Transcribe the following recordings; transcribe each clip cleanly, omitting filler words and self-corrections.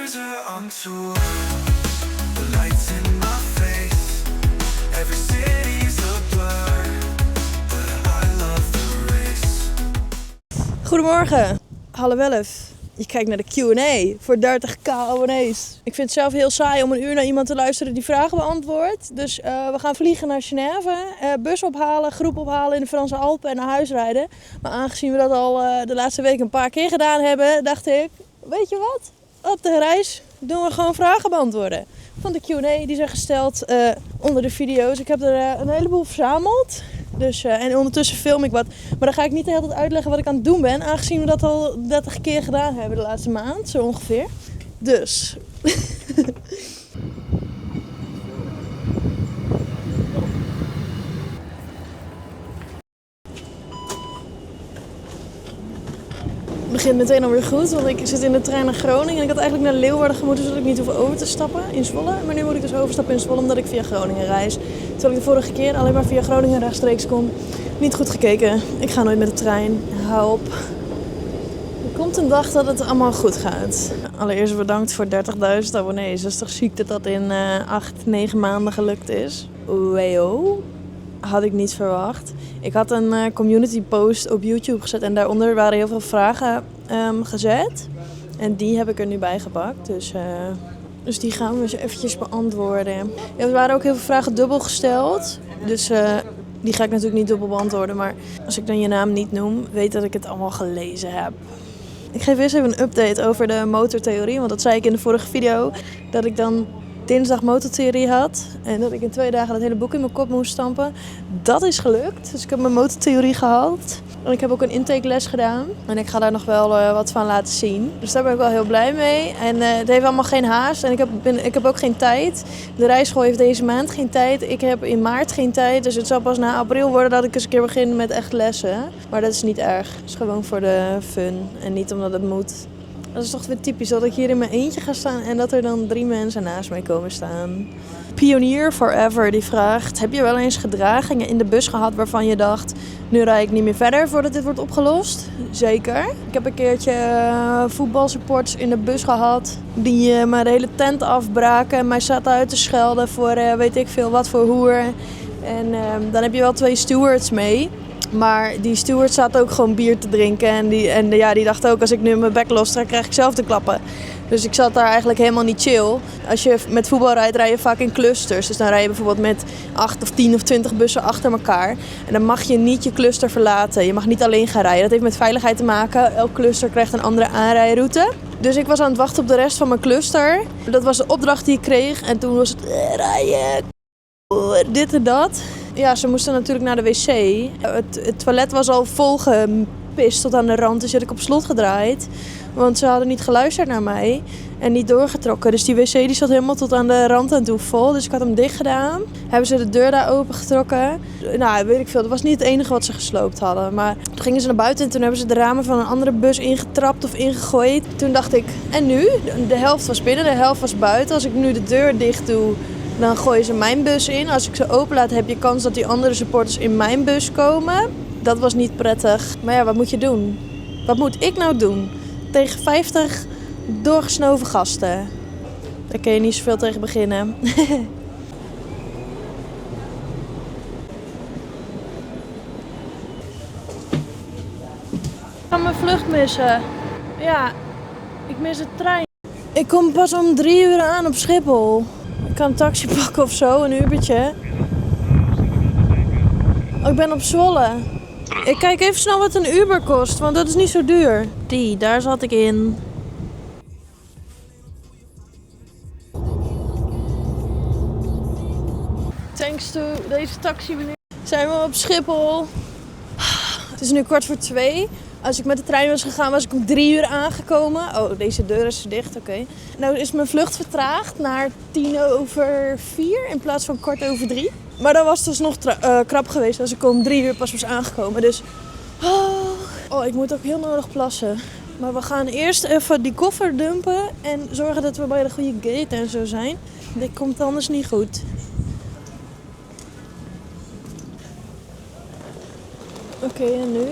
years are on tour. The lights in my face. Every city's a blur. But I love the race. Goedemorgen, 11:30. Je kijkt naar de Q&A voor 30k abonnees. Ik vind het zelf heel saai om een uur naar iemand te luisteren die vragen beantwoordt. Dus we gaan vliegen naar Genève, bus ophalen, groep ophalen in de Franse Alpen en naar huis rijden. Maar aangezien we dat al de laatste week een paar keer gedaan hebben, dacht ik, weet je wat? Op de reis doen we gewoon vragen beantwoorden. Van de Q&A die zijn gesteld onder de video's. Ik heb er een heleboel verzameld. Dus, en ondertussen film ik wat. Maar dan ga ik niet de hele tijd uitleggen wat ik aan het doen ben. Aangezien we dat al 30 keer gedaan hebben de laatste maand. Zo ongeveer. Dus. Het begint meteen alweer goed, want ik zit in de trein naar Groningen. En ik had eigenlijk naar Leeuwarden gemoeten, zodat ik niet hoef over te stappen in Zwolle. Maar nu moet ik dus overstappen in Zwolle, omdat ik via Groningen reis. Terwijl ik de vorige keer alleen maar via Groningen rechtstreeks kon. Niet goed gekeken. Ik ga nooit met de trein. Hou op. Er komt een dag dat het allemaal goed gaat. Allereerst bedankt voor 30.000 abonnees. Dat is toch ziek dat dat in 8-9 maanden gelukt is. Weo. Had ik niet verwacht. Ik had een community post op YouTube gezet en daaronder waren heel veel vragen gezet. En die heb ik er nu bij gepakt. Dus die gaan we eens eventjes beantwoorden. Ja, er waren ook heel veel vragen dubbel gesteld. Dus die ga ik natuurlijk niet dubbel beantwoorden. Maar als ik dan je naam niet noem, weet dat ik het allemaal gelezen heb. Ik geef eerst even een update over de motortheorie. Want dat zei ik in de vorige video. Dat ik dan dinsdag motortheorie had. En dat ik in 2 dagen dat hele boek in mijn kop moest stampen. Dat is gelukt. Dus ik heb mijn motortheorie gehaald. En ik heb ook een intakeles gedaan. En ik ga daar nog wel wat van laten zien. Dus daar ben ik wel heel blij mee. En het heeft allemaal geen haast. En ik heb ook geen tijd. De rijschool heeft deze maand geen tijd. Ik heb in maart geen tijd. Dus het zal pas na april worden dat ik eens een keer begin met echt lessen. Maar dat is niet erg. Het is gewoon voor de fun. En niet omdat het moet. Dat is toch weer typisch dat ik hier in mijn eentje ga staan en dat er dan 3 mensen naast mij komen staan. Pionier Forever die vraagt: heb je wel eens gedragingen in de bus gehad waarvan je dacht, nu rij ik niet meer verder voordat dit wordt opgelost? Zeker. Ik heb een keertje voetbalsupporters in de bus gehad die maar de hele tent afbraken en mij zaten uit te schelden voor weet ik veel wat voor hoer. En dan heb je wel 2 stewards mee. Maar die steward zat ook gewoon bier te drinken. En die dacht ook, als ik nu mijn bek los trek, krijg ik zelf te klappen. Dus ik zat daar eigenlijk helemaal niet chill. Als je met voetbal rijdt, rij je vaak in clusters. Dus dan rij je bijvoorbeeld met 8 of 10 of 20 bussen achter elkaar. En dan mag je niet je cluster verlaten. Je mag niet alleen gaan rijden. Dat heeft met veiligheid te maken. Elk cluster krijgt een andere aanrijroute. Dus ik was aan het wachten op de rest van mijn cluster. Dat was de opdracht die ik kreeg. En toen was het rijden, dit en dat. Ja, ze moesten natuurlijk naar de wc. Het toilet was al vol gepist tot aan de rand. Dus had ik op slot gedraaid. Want ze hadden niet geluisterd naar mij. En niet doorgetrokken. Dus die wc die zat helemaal tot aan de rand en toe vol. Dus ik had hem dicht gedaan. Hebben ze de deur daar opengetrokken. Nou, weet ik veel. Dat was niet het enige wat ze gesloopt hadden. Maar toen gingen ze naar buiten. En toen hebben ze de ramen van een andere bus ingetrapt of ingegooid. Toen dacht ik, en nu? De helft was binnen, de helft was buiten. Als ik nu de deur dicht doe, dan gooien ze mijn bus in. Als ik ze open laat, heb je kans dat die andere supporters in mijn bus komen. Dat was niet prettig. Maar ja, wat moet je doen? Wat moet ik nou doen? Tegen 50 doorgesnoven gasten. Daar kun je niet zoveel tegen beginnen. Ik ga mijn vlucht missen. Ja, ik mis de trein. Ik kom pas om 3 uur aan op Schiphol. Ik kan een taxi pakken of zo, een Ubertje. Oh, ik ben op Zwolle. Ik kijk even snel wat een Uber kost, want dat is niet zo duur. Daar zat ik in. Thanks to deze taxi meneer. Zijn we op Schiphol. Het is nu 2:15. Als ik met de trein was gegaan, was ik om 3 uur aangekomen. Oh, deze deur is dicht, oké. Nou is mijn vlucht vertraagd naar 4:10 in plaats van 2:15. Maar dan was het dus nog krap geweest als ik om 3 uur pas was aangekomen. Dus, oh, ik moet ook heel nodig plassen. Maar we gaan eerst even die koffer dumpen en zorgen dat we bij de goede gate en zo zijn. Dit komt anders niet goed. Oké, en nu?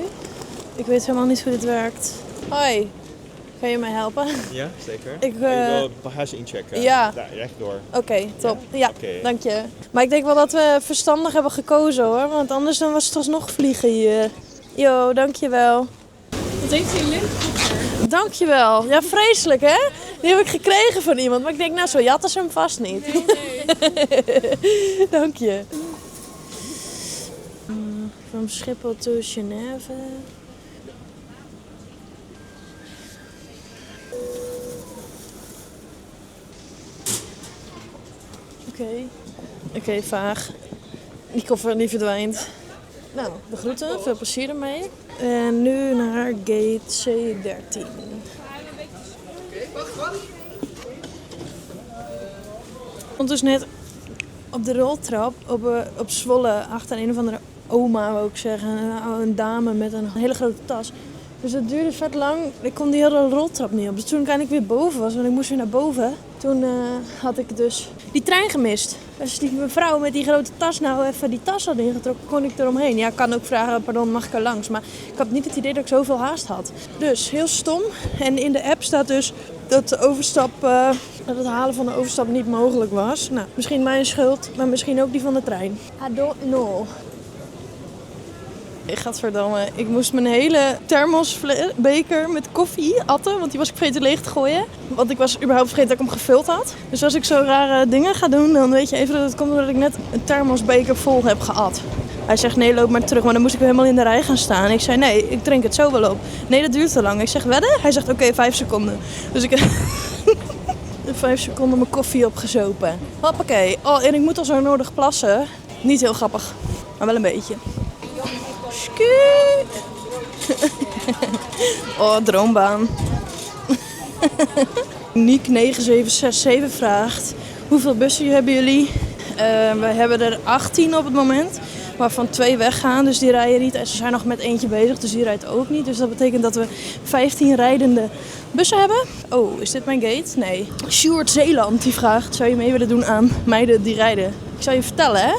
Ik weet helemaal niet hoe dit werkt. Hoi. Kan je mij helpen? Ja, zeker. Ik, Je wil bagage inchecken? ja. Daar, rechtdoor. Oké, top. Ja, Oké. dank je. Maar ik denk wel dat we verstandig hebben gekozen hoor. Want anders dan was het alsnog vliegen hier. Jo, dankjewel. Wat heeft u lint? Dankjewel. Ja, vreselijk hè? Die heb ik gekregen van iemand. Maar ik denk, nou zo jatten ze hem vast niet. Dank je. Van Schiphol to Genève. Oké, vaag. Die koffer die verdwijnt. Nou, de groeten. Veel plezier ermee. En nu naar gate C13. Ik stond dus net op de roltrap op Zwolle achter een of andere oma, wou ik zeggen. Een dame met een hele grote tas. Dus dat duurde vet lang. Ik kon die hele roltrap niet op. Dus toen ik eindelijk weer boven was, want ik moest weer naar boven. Toen had ik dus die trein gemist. Als die mevrouw met die grote tas nou even die tas had ingetrokken, kon ik eromheen. Ja, ik kan ook vragen, pardon, mag ik er langs? Maar ik had niet het idee dat ik zoveel haast had. Dus heel stom. En in de app staat dus dat de overstap, dat het halen van de overstap niet mogelijk was. Nou, misschien mijn schuld, maar misschien ook die van de trein. I don't know. Gadverdamme, ik moest mijn hele thermosbeker met koffie atten, want die was ik vergeten leeg te gooien. Want ik was überhaupt vergeten dat ik hem gevuld had. Dus als ik zo rare dingen ga doen, dan weet je even dat het komt omdat ik net een thermosbeker vol heb geat. Hij zegt nee, loop maar terug, maar dan moest ik weer helemaal in de rij gaan staan. Ik zei nee, ik drink het zo wel op. Nee, dat duurt te lang. Ik zeg wedden? Hij zegt oké, 5 seconden. Dus ik heb 5 seconden mijn koffie opgezopen. Hoppakee. Oh, en ik moet al zo nodig plassen. Niet heel grappig, maar wel een beetje. Skuut. Oh, droombaan. Niek 9767 vraagt: hoeveel bussen hebben jullie? We hebben er 18 op het moment, waarvan 2 weggaan. Dus die rijden niet. En ze zijn nog met eentje bezig, dus die rijdt ook niet. Dus dat betekent dat we 15 rijdende bussen hebben. Oh, is dit mijn gate? Nee. Sjoerd Zeeland die vraagt: zou je mee willen doen aan meiden die rijden? Ik zal je vertellen, hè.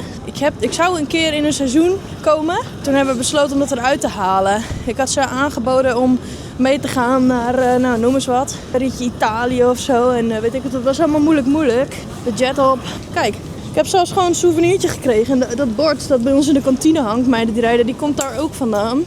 Ik zou een keer in een seizoen komen. Toen hebben we besloten om dat eruit te halen. Ik had ze aangeboden om mee te gaan naar, nou noem eens wat, een ritje Italië of zo. En weet ik wat, het was allemaal moeilijk. De jet op. Kijk, ik heb zelfs gewoon een souvenirtje gekregen. En dat bord dat bij ons in de kantine hangt, meiden die rijden, die komt daar ook vandaan.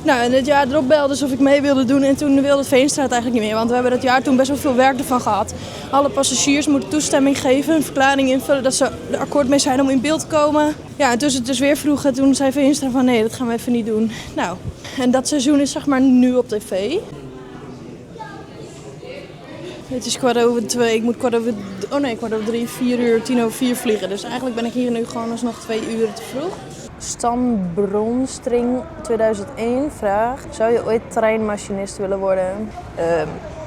Nou, en het jaar erop belde ze of ik mee wilde doen en toen wilde Veenstra het eigenlijk niet meer. Want we hebben dat jaar toen best wel veel werk ervan gehad. Alle passagiers moeten toestemming geven, een verklaring invullen dat ze er akkoord mee zijn om in beeld te komen. Ja, en toen ze het dus weer vroegen, toen zei Veenstra van nee, dat gaan we even niet doen. Nou, en dat seizoen is zeg maar nu op tv. Het is 2:15, ik moet 3, 4 uur, 4:10 vliegen. Dus eigenlijk ben ik hier nu gewoon alsnog 2 uur te vroeg. Stan Bronstring 2001 vraagt: zou je ooit treinmachinist willen worden?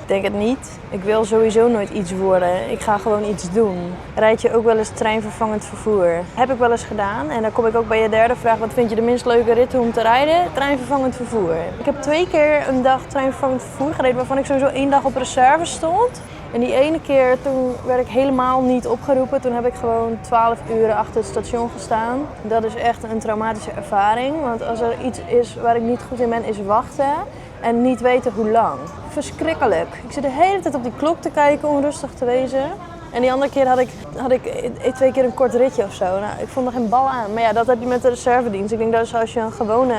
Ik denk het niet. Ik wil sowieso nooit iets worden. Ik ga gewoon iets doen. Rijd je ook wel eens treinvervangend vervoer? Heb ik wel eens gedaan. En dan kom ik ook bij je derde vraag: wat vind je de minst leuke rit om te rijden? Treinvervangend vervoer. Ik heb 2 keer een dag treinvervangend vervoer gereden, waarvan ik sowieso 1 dag op reserve stond. En die ene keer, toen werd ik helemaal niet opgeroepen. Toen heb ik gewoon 12 uren achter het station gestaan. Dat is echt een traumatische ervaring. Want als er iets is waar ik niet goed in ben, is wachten. En niet weten hoe lang. Verschrikkelijk. Ik zit de hele tijd op die klok te kijken om rustig te wezen. En die andere keer had ik 2 keer een kort ritje of zo. Nou, ik vond er geen bal aan. Maar ja, dat heb je met de reservedienst. Ik denk dat als je een gewone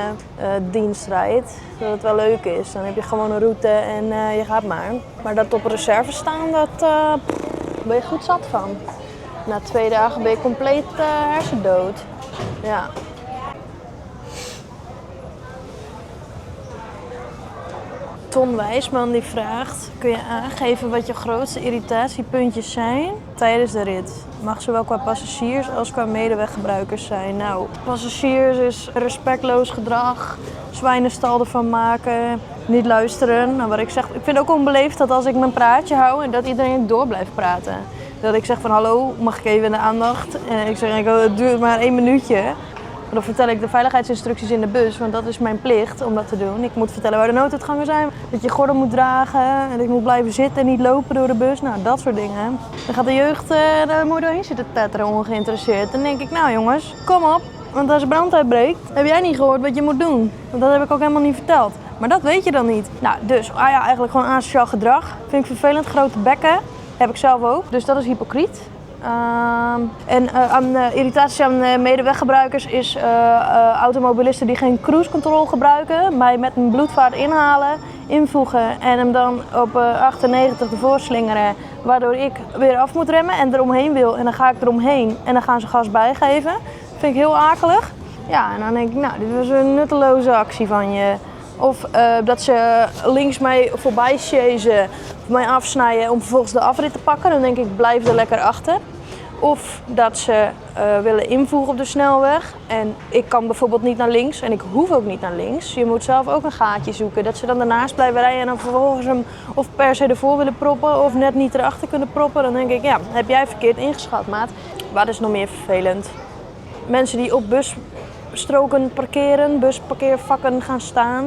dienst rijdt, dat het wel leuk is. Dan heb je gewoon een route en je gaat maar. Maar dat op reserve staan, daar ben je goed zat van. Na 2 dagen ben je compleet hersendood. Ja. Ton Wijsman die vraagt: kun je aangeven wat je grootste irritatiepuntjes zijn tijdens de rit? Mag zowel qua passagiers als qua medeweggebruikers zijn. Nou, passagiers is respectloos gedrag, zwijnenstal ervan maken, niet luisteren. Nou, wat ik zeg, ik vind ook onbeleefd dat als ik mijn praatje hou en dat iedereen door blijft praten. Dat ik zeg van hallo, mag ik even de aandacht? En ik zeg, het duurt maar 1 minuutje. Dan vertel ik de veiligheidsinstructies in de bus, want dat is mijn plicht om dat te doen. Ik moet vertellen waar de nooduitgangen zijn, dat je gordel moet dragen en ik moet blijven zitten en niet lopen door de bus. Nou, dat soort dingen. Dan gaat de jeugd daar mooi doorheen zitten tetteren, ongeïnteresseerd. Dan denk ik, nou jongens, kom op, want als er brand uitbreekt, heb jij niet gehoord wat je moet doen. Want dat heb ik ook helemaal niet verteld. Maar dat weet je dan niet. Nou, dus eigenlijk gewoon asociaal gedrag. Vind ik vervelend. Grote bekken. Heb ik zelf ook. Dus dat is hypocriet. Irritatie aan medeweggebruikers is automobilisten die geen cruise control gebruiken. Mij met een bloedvaart inhalen, invoegen en hem dan op 98 ervoor slingeren. Waardoor ik weer af moet remmen en eromheen wil. En dan ga ik eromheen en dan gaan ze gas bijgeven. Dat vind ik heel akelig. Ja, en dan denk ik, nou, dit was een nutteloze actie van je. Of dat ze links mij voorbij chasen, of mij afsnijden om vervolgens de afrit te pakken. Dan denk ik, blijf er lekker achter. Of dat ze willen invoegen op de snelweg. En ik kan bijvoorbeeld niet naar links en ik hoef ook niet naar links. Je moet zelf ook een gaatje zoeken. Dat ze dan daarnaast blijven rijden en dan vervolgens hem of per se ervoor willen proppen of net niet erachter kunnen proppen. Dan denk ik, ja, heb jij verkeerd ingeschat, maat. Wat is nog meer vervelend? Mensen die op busstroken parkeren, busparkeervakken gaan staan.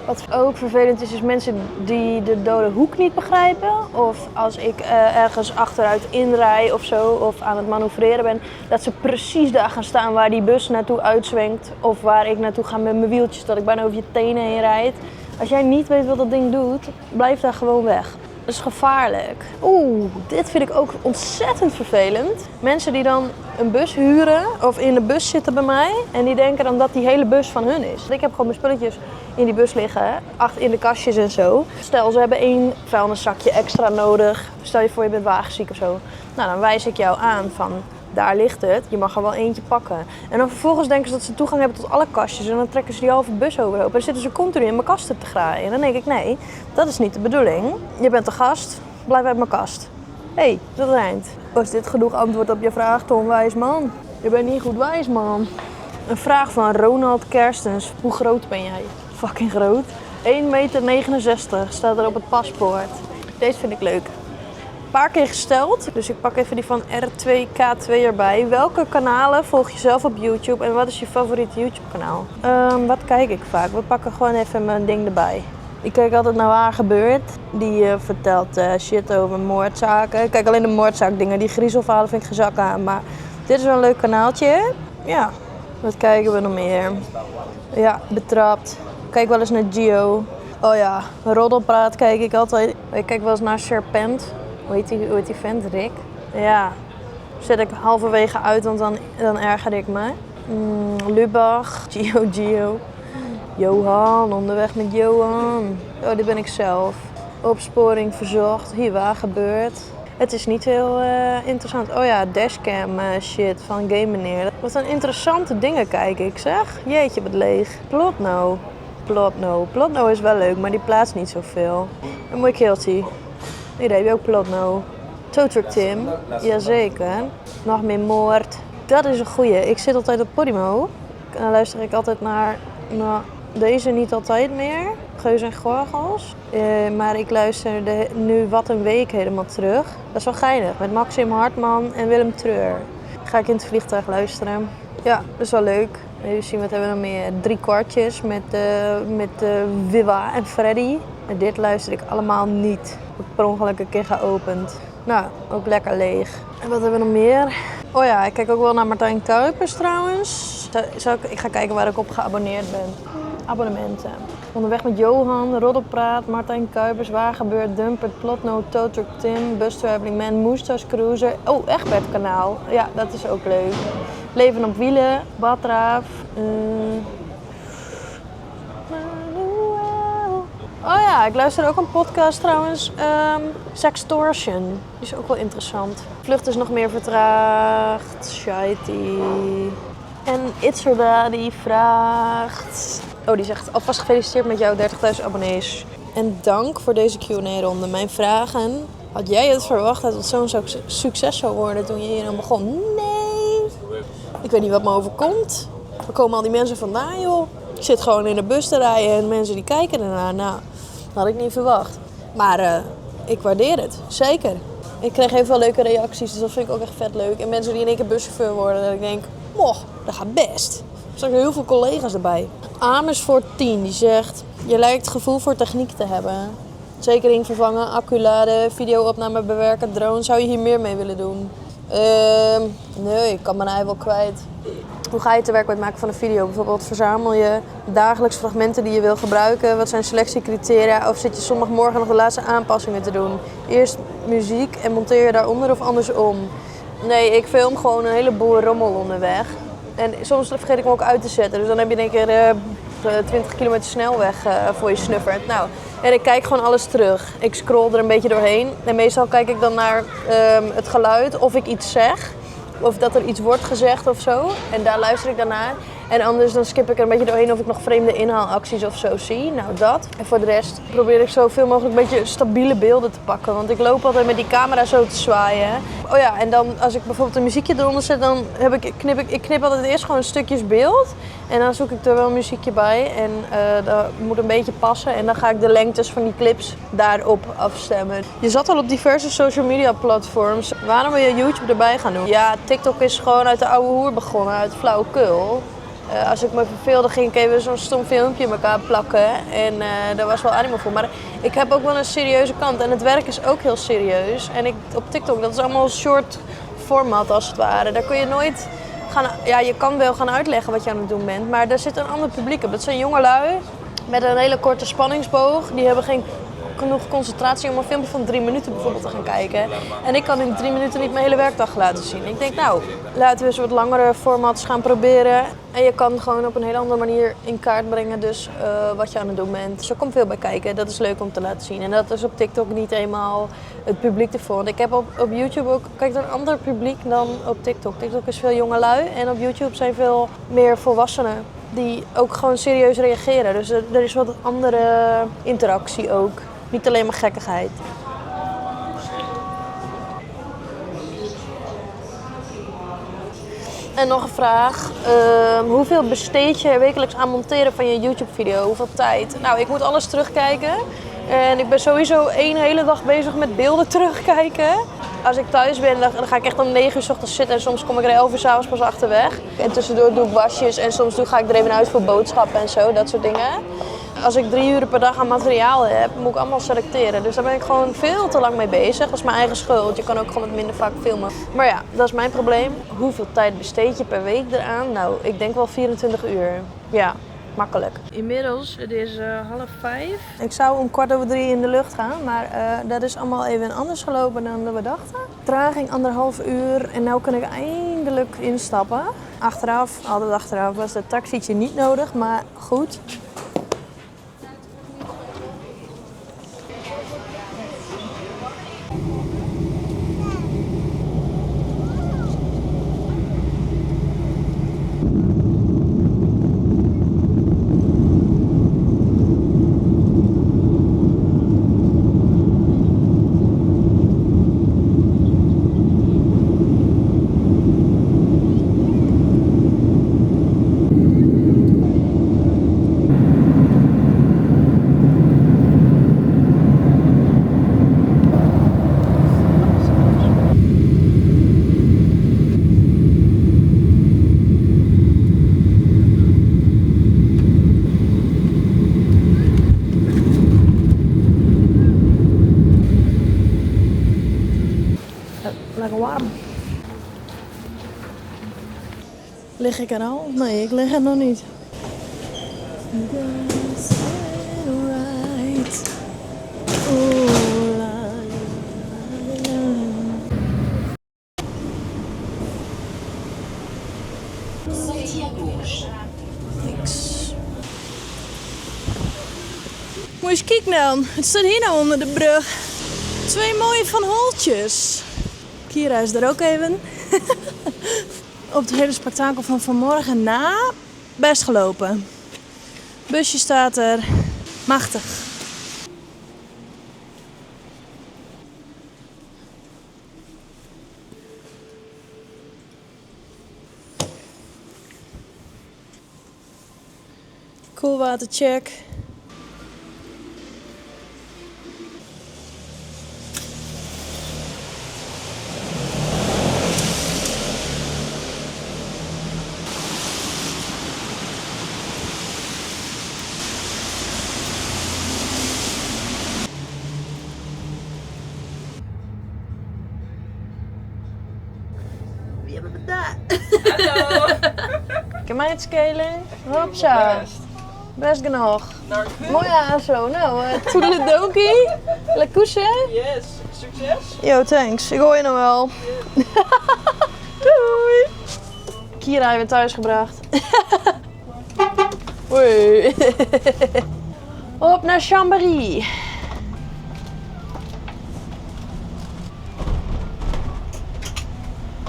Wat ook vervelend is mensen die de dode hoek niet begrijpen. Of als ik ergens achteruit inrij of zo, of aan het manoeuvreren ben, dat ze precies daar gaan staan waar die bus naartoe uitzwenkt. Of waar ik naartoe ga met mijn wieltjes, dat ik bijna over je tenen heen rijd. Als jij niet weet wat dat ding doet, blijf daar gewoon weg. Dat is gevaarlijk. Dit vind ik ook ontzettend vervelend. Mensen die dan een bus huren of in de bus zitten bij mij en die denken dan dat die hele bus van hun is. Ik heb gewoon mijn spulletjes in die bus liggen, achter in de kastjes en zo. Stel, ze hebben 1 vuilniszakje extra nodig. Stel je voor je bent wagenziek of zo. Nou, dan wijs ik jou aan van, daar ligt het, je mag er wel eentje pakken. En dan vervolgens denken ze dat ze toegang hebben tot alle kastjes en dan trekken ze die halve bus overhoop. En dan zitten ze continu in mijn kasten te graaien. En dan denk ik, nee, dat is niet de bedoeling. Je bent de gast, blijf uit mijn kast. Hé, dat rijmt. Was dit genoeg antwoord op je vraag, Tom Wijsman? Je bent niet goed wijs, man. Een vraag van Ronald Kerstens. Hoe groot ben jij? Fucking groot. 1,69 meter staat er op het paspoort. Deze vind ik leuk. Een paar keer gesteld, dus ik pak even die van R2K2 erbij. Welke kanalen volg je zelf op YouTube en wat is je favoriete YouTube kanaal? Wat kijk ik vaak? We pakken gewoon even mijn ding erbij. Ik kijk altijd naar Waar Gebeurt. Die vertelt shit over moordzaken. Ik kijk alleen de moordzaakdingen. Die griezelverhalen vind ik geen zak aan. Maar dit is wel een leuk kanaaltje. Ja, wat kijken we nog meer? Ja, Betrapt. Ik kijk wel eens naar Gio. Oh ja, Roddelpraat kijk ik altijd. Ik kijk wel eens naar Serpent. Hoe heet die vent? Rick? Ja, zet ik halverwege uit, want dan erger ik me. Lubach, Gio. Johan, onderweg met Johan. Oh, dit ben ik zelf. Opsporing verzocht. Hier, Waar Gebeurt. Het is niet heel interessant. Oh ja, dashcam shit van Game Meneer. Wat een interessante dingen kijk ik, zeg. Jeetje, wat leeg. Plotno is wel leuk, maar die plaatst niet zoveel. Een mooi keeltje. Hier heb je ook Plotno. Toetruck Tim. Jazeker. Nog meer moord. Dat is een goeie. Ik zit altijd op Podimo. En dan luister ik altijd naar... Nou, deze niet altijd meer. Geus en Gorgels. Maar ik luister nu Wat een Week helemaal terug. Dat is wel geinig. Met Maxim Hartman en Willem Treur. Ga ik in het vliegtuig luisteren. Ja, dat is wel leuk. Even zien, wat hebben we nog meer? 3 kwartjes met Wiwa en Freddy. En dit luister ik allemaal niet. Ik heb per ongeluk een keer geopend. Nou, ook lekker leeg. En wat hebben we nog meer? Oh ja, ik kijk ook wel naar Martijn Kuipers trouwens. Ik ga kijken waar ik op geabonneerd ben. Abonnementen. Onderweg met Johan, Roddelpraat, Martijn Kuipers, Waar Gebeurt, Dumpert, Plotno, Toetruck Tim, Bus Traveling Man, Moestas Cruiser. Oh, Egbert kanaal. Ja, dat is ook leuk. Leven op wielen, Batraaf. Oh ja, ik luister ook een podcast trouwens. Sextortion. Die is ook wel interessant. Vlucht is nog meer vertraagd. Shitey. En Itzerda die vraagt... Oh, die zegt alvast gefeliciteerd met jouw 30.000 abonnees. En dank voor deze Q&A-ronde. Mijn vragen. Had jij het verwacht dat het zo'n succes zou worden toen je hier aan begon? Nee. Ik weet niet wat me overkomt. Waar komen al die mensen vandaan, joh? Ik zit gewoon in de bus te rijden en mensen die kijken ernaar. Nou, dat had ik niet verwacht. Maar ik waardeer het. Zeker. Ik kreeg heel veel leuke reacties, dus dat vind ik ook echt vet leuk. En mensen die in één keer buschauffeur worden, dat ik denk... Moch, dat gaat best. Er zijn heel veel collega's erbij. Amersfoort 10, die zegt... Je lijkt gevoel voor techniek te hebben. Zekering vervangen, accu laden, videoopname bewerken, drone. Zou je hier meer mee willen doen? Nee, ik kan mijn ei wel kwijt. Hoe ga je te werk bij het maken van een video? Bijvoorbeeld verzamel je dagelijks fragmenten die je wil gebruiken? Wat zijn selectiecriteria? Of zit je zondagmorgen nog de laatste aanpassingen te doen? Eerst muziek en monteer je daaronder of andersom? Nee, ik film gewoon een heleboel rommel onderweg. En soms vergeet ik hem ook uit te zetten. Dus dan heb je in één keer 20 kilometer snelweg voor je snuffert. Nou, en ik kijk gewoon alles terug. Ik scroll er een beetje doorheen. En meestal kijk ik dan naar het geluid, of ik iets zeg. Of dat er iets wordt gezegd of zo. En daar luister ik dan naar. En anders dan skip ik er een beetje doorheen of ik nog vreemde inhaalacties of zo zie. Nou, dat. En voor de rest probeer ik zoveel mogelijk een beetje stabiele beelden te pakken. Want ik loop altijd met die camera zo te zwaaien. Oh ja, en dan als ik bijvoorbeeld een muziekje eronder zet, dan knip altijd eerst gewoon stukjes beeld. En dan zoek ik er wel een muziekje bij. En dat moet een beetje passen. En dan ga ik de lengtes van die clips daarop afstemmen. Je zat al op diverse social media platforms. Waarom wil je YouTube erbij gaan doen? Ja, TikTok is gewoon uit de oude hoer begonnen, uit flauwekul. Als ik me verveelde, ging ik even zo'n stom filmpje in elkaar plakken. En daar was wel animo voor. Maar ik heb ook wel een serieuze kant. En het werk is ook heel serieus. En op TikTok, dat is allemaal short format als het ware. Daar kun je nooit gaan... Ja, je kan wel gaan uitleggen wat je aan het doen bent. Maar daar zit een ander publiek op. Dat zijn jongelui met een hele korte spanningsboog. Die hebben geen genoeg concentratie om een filmpje van 3 minuten bijvoorbeeld te gaan kijken. En ik kan in 3 minuten niet mijn hele werkdag laten zien. Ik denk, nou, laten we eens wat langere formats gaan proberen. En je kan gewoon op een hele andere manier in kaart brengen dus wat je aan het doen bent. Dus er komt veel bij kijken. Dat is leuk om te laten zien. En dat is op TikTok niet eenmaal het publiek ervoor. Want ik heb op YouTube ook een ander publiek dan op TikTok. TikTok is veel jongelui en op YouTube zijn veel meer volwassenen die ook gewoon serieus reageren. Dus er is wat andere interactie ook. Niet alleen maar gekkigheid. En nog een vraag. Hoeveel besteed je wekelijks aan monteren van je YouTube-video? Hoeveel tijd? Nou, ik moet alles terugkijken. En ik ben sowieso 1 hele dag bezig met beelden terugkijken. Als ik thuis ben, dan ga ik echt om 9 uur 's ochtends zitten en soms kom ik er 11 uur 's avonds pas achterweg. En tussendoor doe ik wasjes en soms ga ik er even uit voor boodschappen en zo, dat soort dingen. Als ik 3 uur per dag aan materiaal heb, moet ik allemaal selecteren. Dus daar ben ik gewoon veel te lang mee bezig. Dat is mijn eigen schuld. Je kan ook gewoon wat minder vaak filmen. Maar ja, dat is mijn probleem. Hoeveel tijd besteed je per week eraan? Nou, ik denk wel 24 uur. Ja, makkelijk. Inmiddels, het is 4:30. Ik zou om 2:15 in de lucht gaan, maar dat is allemaal even anders gelopen dan we dachten. Traging 1,5 uur en nu kan ik eindelijk instappen. Altijd achteraf, was dat taxietje niet nodig, maar goed. Lekker warm. Lig ik er al? Nee, ik lig er nog niet. Niks. Moet je eens kijken dan. Het staat hier nou onder de brug. 2 mooie Van Holtjes. Kira is er ook even. Op het hele spektakel van vanmorgen na. Best gelopen. Busje staat er. Machtig. Koelwatercheck. Wie hebben we daar? Hallo. Kan mij het schelen? Hopsa. Best genoeg. Mooi aan zo. Nou, toedeledokie. Lekkousse. Yes, succes! Yo, thanks. Ik hoor je nog wel. Doei. Kira hebben we thuis gebracht. Hoi. Op naar Chambéry.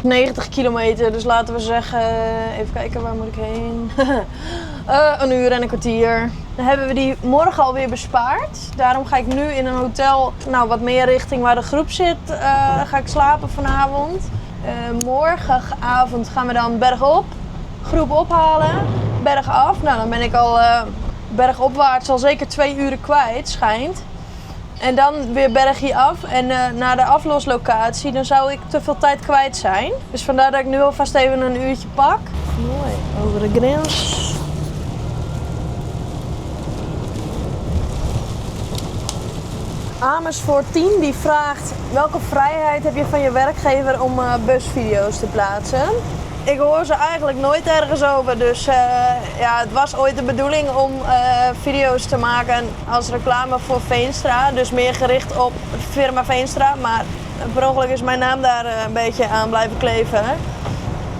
...90 kilometer, dus laten we zeggen... Even kijken, waar moet ik heen? Een uur en een kwartier. Dan hebben we die morgen alweer bespaard. Daarom ga ik nu in een hotel... ...nou, wat meer richting waar de groep zit... ...ga ik slapen vanavond. Morgenavond gaan we dan bergop. Groep ophalen. Berg af. Nou, dan ben ik al... bergopwaarts al zeker 2 uren kwijt, schijnt. En dan weer bergje af en naar de afloslocatie, dan zou ik te veel tijd kwijt zijn. Dus vandaar dat ik nu alvast even een uurtje pak. Mooi, over de grens. Amersfoort 10 die vraagt welke vrijheid heb je van je werkgever om busvideo's te plaatsen. Ik hoor ze eigenlijk nooit ergens over, dus ja, het was ooit de bedoeling om video's te maken als reclame voor Veenstra. Dus meer gericht op firma Veenstra, maar per ongeluk is mijn naam daar een beetje aan blijven kleven.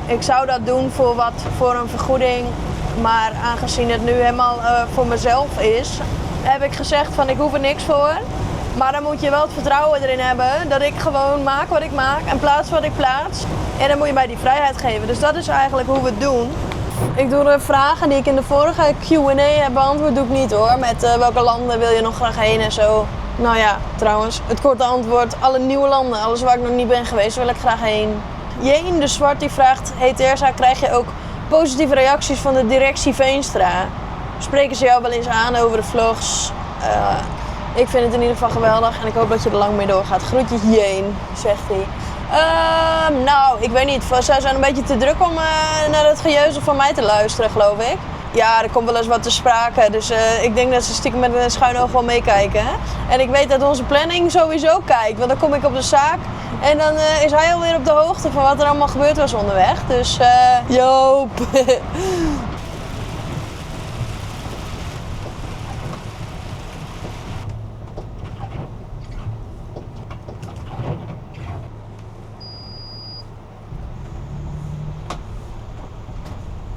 Ik zou dat doen voor een vergoeding, maar aangezien het nu helemaal voor mezelf is, heb ik gezegd van ik hoef er niks voor. Maar dan moet je wel het vertrouwen erin hebben dat ik gewoon maak wat ik maak en plaats wat ik plaats. En dan moet je mij die vrijheid geven. Dus dat is eigenlijk hoe we het doen. Ik doe de vragen die ik in de vorige Q&A heb beantwoord, doe ik niet hoor. Met welke landen wil je nog graag heen en zo. Nou ja, trouwens, het korte antwoord, alle nieuwe landen. Alles waar ik nog niet ben geweest, wil ik graag heen. Jeen de Zwart die vraagt, hey Terza, krijg je ook positieve reacties van de directie Veenstra? Spreken ze jou wel eens aan over de vlogs? Ik vind het in ieder geval geweldig en ik hoop dat je er lang mee doorgaat. Groetjes Jeen, zegt hij. Nou, ik weet niet. Zij zijn een beetje te druk om naar het gejeuzel van mij te luisteren, geloof ik. Ja, er komt wel eens wat te sprake. Dus ik denk dat ze stiekem met een schuin oog wel meekijken. Hè? En ik weet dat onze planning sowieso kijkt. Want dan kom ik op de zaak en dan is hij alweer op de hoogte van wat er allemaal gebeurd was onderweg. Dus Joop.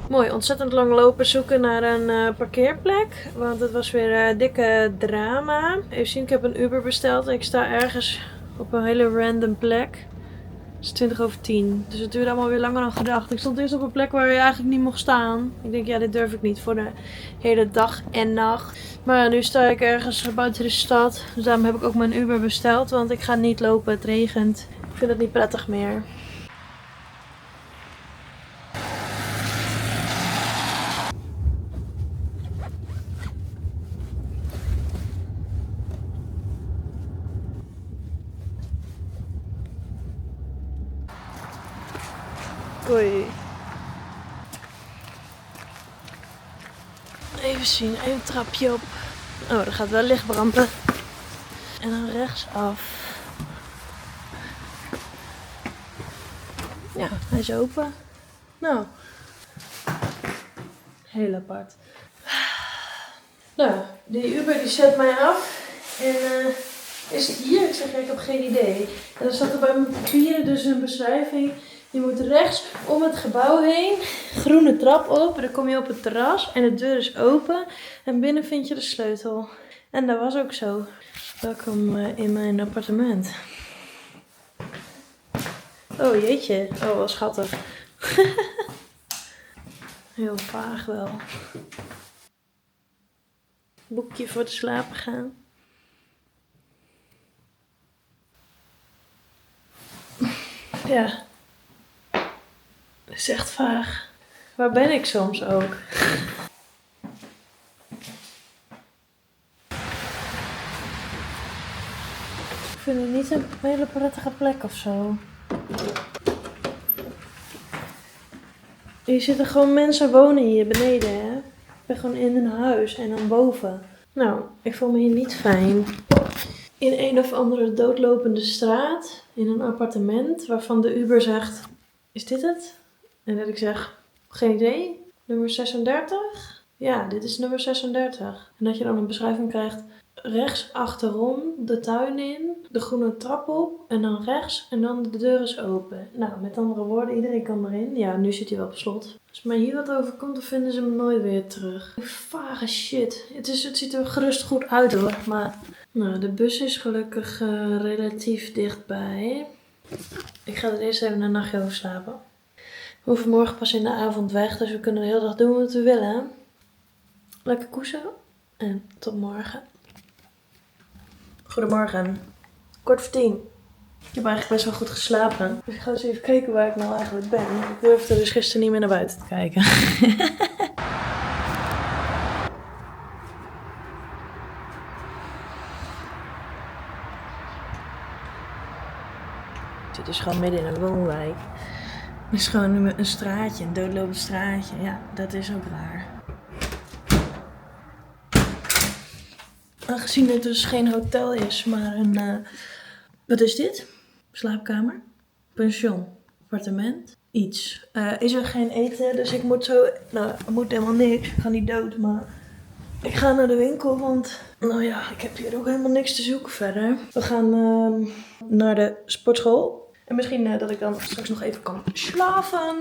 Mooi, ontzettend lang lopen zoeken naar een parkeerplek. Want het was weer dikke drama. Even zien, ik heb een Uber besteld en ik sta ergens op een hele random plek. Het is 20:20. Dus het duurde allemaal weer langer dan gedacht. Ik stond eerst op een plek waar je eigenlijk niet mocht staan. Ik denk, ja, dit durf ik niet voor de hele dag en nacht. Maar ja, nu sta ik ergens buiten de stad. Dus daarom heb ik ook mijn Uber besteld. Want ik ga niet lopen, het regent. Ik vind het niet prettig meer. Oei. Even zien, even een trapje op. Oh, er gaat wel licht branden. En dan rechtsaf. Ja, hij is open. Nou. Heel apart. Nou, die Uber die zet mij af. En is het hier? Ik zeg, ja, ik heb geen idee. En dan zat er bij mijn papieren dus een beschrijving. Je moet rechts om het gebouw heen, groene trap op, dan kom je op het terras en de deur is open en binnen vind je de sleutel. En dat was ook zo. Welkom in mijn appartement. Oh jeetje, oh wat schattig. Heel vaag wel. Boekje voor te slapen gaan. Ja. Dat is echt vaag. Waar ben ik soms ook? Ik vind het niet een hele prettige plek of zo. Hier zitten gewoon mensen wonen hier beneden, hè? Ik ben gewoon in een huis en dan boven. Nou, ik voel me hier niet fijn. In een of andere doodlopende straat, in een appartement, waarvan de Uber zegt, is dit het? En dat ik zeg, geen idee. Nummer 36? Ja, dit is nummer 36. En dat je dan een beschrijving krijgt. Rechts achterom, de tuin in, de groene trap op en dan rechts en dan de deur is open. Nou, met andere woorden, iedereen kan erin. Ja, nu zit hij wel op slot. Als mij hier wat overkomt, dan vinden ze me nooit weer terug. Vage shit. Het ziet er gerust goed uit hoor, maar... Nou, de bus is gelukkig relatief dichtbij. Ik ga er eerst even een nachtje over slapen. We hoeven morgen pas in de avond weg, dus we kunnen de hele dag doen wat we willen. Lekker koesen en tot morgen. Goedemorgen. 9:45. Ik heb eigenlijk best wel goed geslapen. Dus ik ga eens even kijken waar ik nou eigenlijk ben. Ik durfde dus gisteren niet meer naar buiten te kijken. Dit is gewoon midden in een woonwijk. Het is gewoon een straatje, een doodlopend straatje. Ja, dat is ook raar. Aangezien het dus geen hotel is, maar een... wat is dit? Slaapkamer? Pension? Appartement? Iets. Is er geen eten, dus ik moet zo... Nou, er moet helemaal niks. Ik ga niet dood, maar... Ik ga naar de winkel, want... Nou ja, ik heb hier ook helemaal niks te zoeken verder. We gaan naar de sportschool. En misschien dat ik dan straks nog even kan slapen.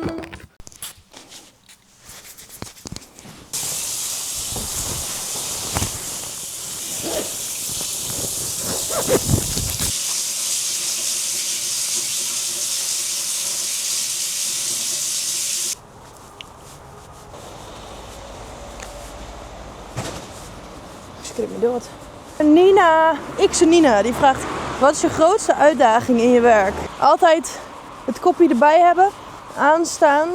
Schrik me dood. Nina, Nina, die vraagt: wat is je grootste uitdaging in je werk? Altijd het kopje erbij hebben, aanstaan.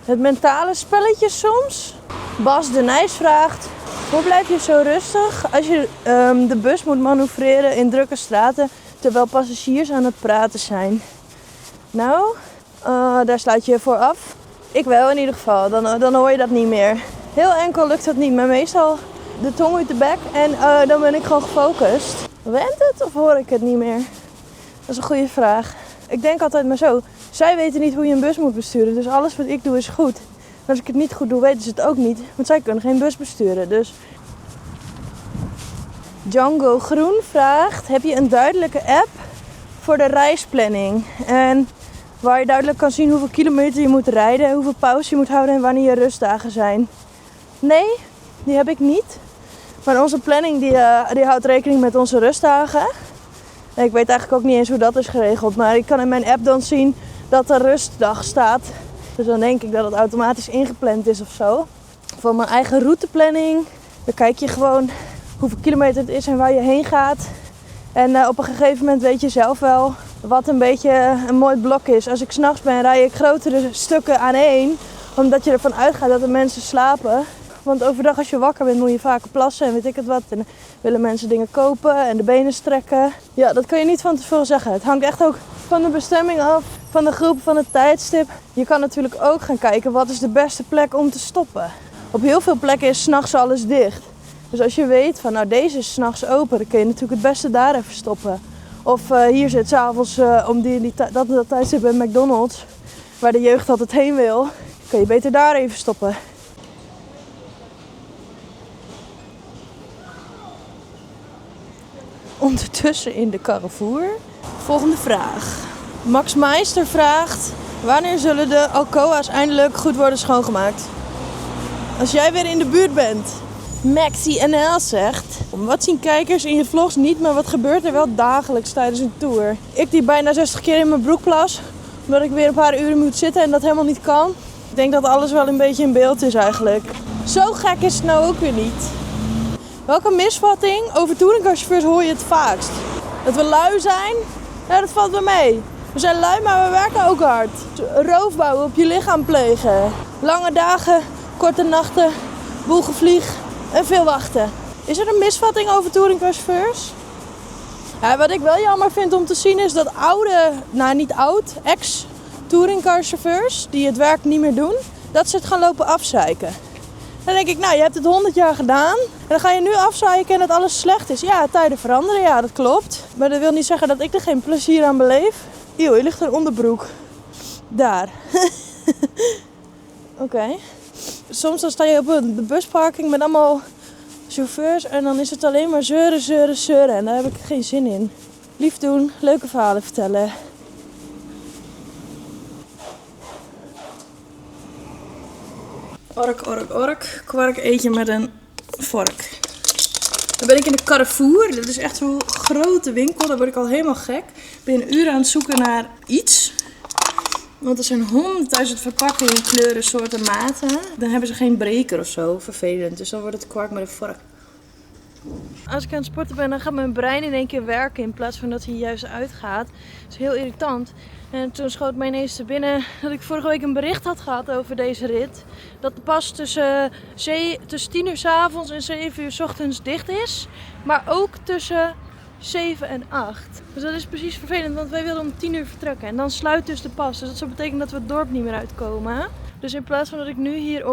Het mentale spelletje soms. Bas de Nijs vraagt: hoe blijf je zo rustig als je de bus moet manoeuvreren in drukke straten terwijl passagiers aan het praten zijn? Nou, daar sluit je je voor af. Ik wel in ieder geval, dan hoor je dat niet meer. Heel enkel lukt dat niet, maar meestal de tong uit de bek en dan ben ik gewoon gefocust. Went het of hoor ik het niet meer? Dat is een goede vraag. Ik denk altijd maar zo. Zij weten niet hoe je een bus moet besturen, dus alles wat ik doe is goed. En als ik het niet goed doe, weten ze het ook niet, want zij kunnen geen bus besturen. Dus Django Groen vraagt: heb je een duidelijke app voor de reisplanning? En waar je duidelijk kan zien hoeveel kilometer je moet rijden, hoeveel pauze je moet houden en wanneer je rustdagen zijn. Nee, die heb ik niet. Maar onze planning die houdt rekening met onze rustdagen. En ik weet eigenlijk ook niet eens hoe dat is geregeld. Maar ik kan in mijn app dan zien dat er rustdag staat. Dus dan denk ik dat het automatisch ingepland is of zo. Voor mijn eigen routeplanning, dan kijk je gewoon hoeveel kilometer het is en waar je heen gaat. En op een gegeven moment weet je zelf wel wat een beetje een mooi blok is. Als ik 's nachts ben, rij ik grotere stukken aan één. Omdat je ervan uitgaat dat de mensen slapen. Want overdag als je wakker bent moet je vaker plassen en weet ik het wat. En willen mensen dingen kopen en de benen strekken. Ja, dat kan je niet van tevoren zeggen. Het hangt echt ook van de bestemming af, van de groep, van het tijdstip. Je kan natuurlijk ook gaan kijken wat is de beste plek om te stoppen. Op heel veel plekken is 's nachts alles dicht. Dus als je weet van nou deze is 's nachts open, dan kun je natuurlijk het beste daar even stoppen. Of hier zit 's avonds om dat tijdstip bij McDonald's, waar de jeugd altijd heen wil, kun je beter daar even stoppen. Ondertussen in de Carrefour. Volgende vraag. Max Meister vraagt: wanneer zullen de Alcoa's eindelijk goed worden schoongemaakt? Als jij weer in de buurt bent. Maxi NL zegt: wat zien kijkers in je vlogs niet, maar wat gebeurt er wel dagelijks tijdens een tour? Ik die bijna 60 keer in mijn broek plas, omdat ik weer een paar uren moet zitten en dat helemaal niet kan. Ik denk dat alles wel een beetje in beeld is eigenlijk. Zo gek is het nou ook weer niet. Welke misvatting over touringcarchauffeurs hoor je het vaakst? Dat we lui zijn? Ja, dat valt wel mee. We zijn lui, maar we werken ook hard. Roofbouw op je lichaam plegen. Lange dagen, korte nachten, boelgevlieg en veel wachten. Is er een misvatting over touringcarchauffeurs? Ja, wat ik wel jammer vind om te zien is dat ex-touringcarchauffeurs die het werk niet meer doen, dat ze het gaan lopen afzeiken. Dan denk ik, nou, je hebt het 100 jaar gedaan en dan ga je nu afzeiken en dat alles slecht is. Ja, tijden veranderen, ja, dat klopt. Maar dat wil niet zeggen dat ik er geen plezier aan beleef. Eeuw, hier ligt een onderbroek. Daar. Oké. Soms dan sta je op de busparking met allemaal chauffeurs en dan is het alleen maar zeuren, zeuren, zeuren. En daar heb ik geen zin in. Lief doen, leuke verhalen vertellen. Ork, ork, ork. Kwark eet je met een vork. Dan ben ik in de Carrefour. Dat is echt zo'n grote winkel. Daar word ik al helemaal gek. Ik ben een uur aan het zoeken naar iets. Want er zijn 100.000 verpakkingen, kleuren, soorten, maten. Dan hebben ze geen breker of zo. Vervelend. Dus dan wordt het kwark met een vork. Als ik aan het sporten ben, dan gaat mijn brein in één keer werken in plaats van dat hij juist uitgaat. Dat is heel irritant. En toen schoot mij ineens te binnen dat ik vorige week een bericht had gehad over deze rit. Dat de pas tussen 10 uur 's avonds en 7 uur 's ochtends dicht is. Maar ook tussen 7 en 8. Dus dat is precies vervelend, want wij willen om 10 uur vertrekken. En dan sluit dus de pas. Dus dat zou betekenen dat we het dorp niet meer uitkomen. Dus in plaats van dat ik nu hier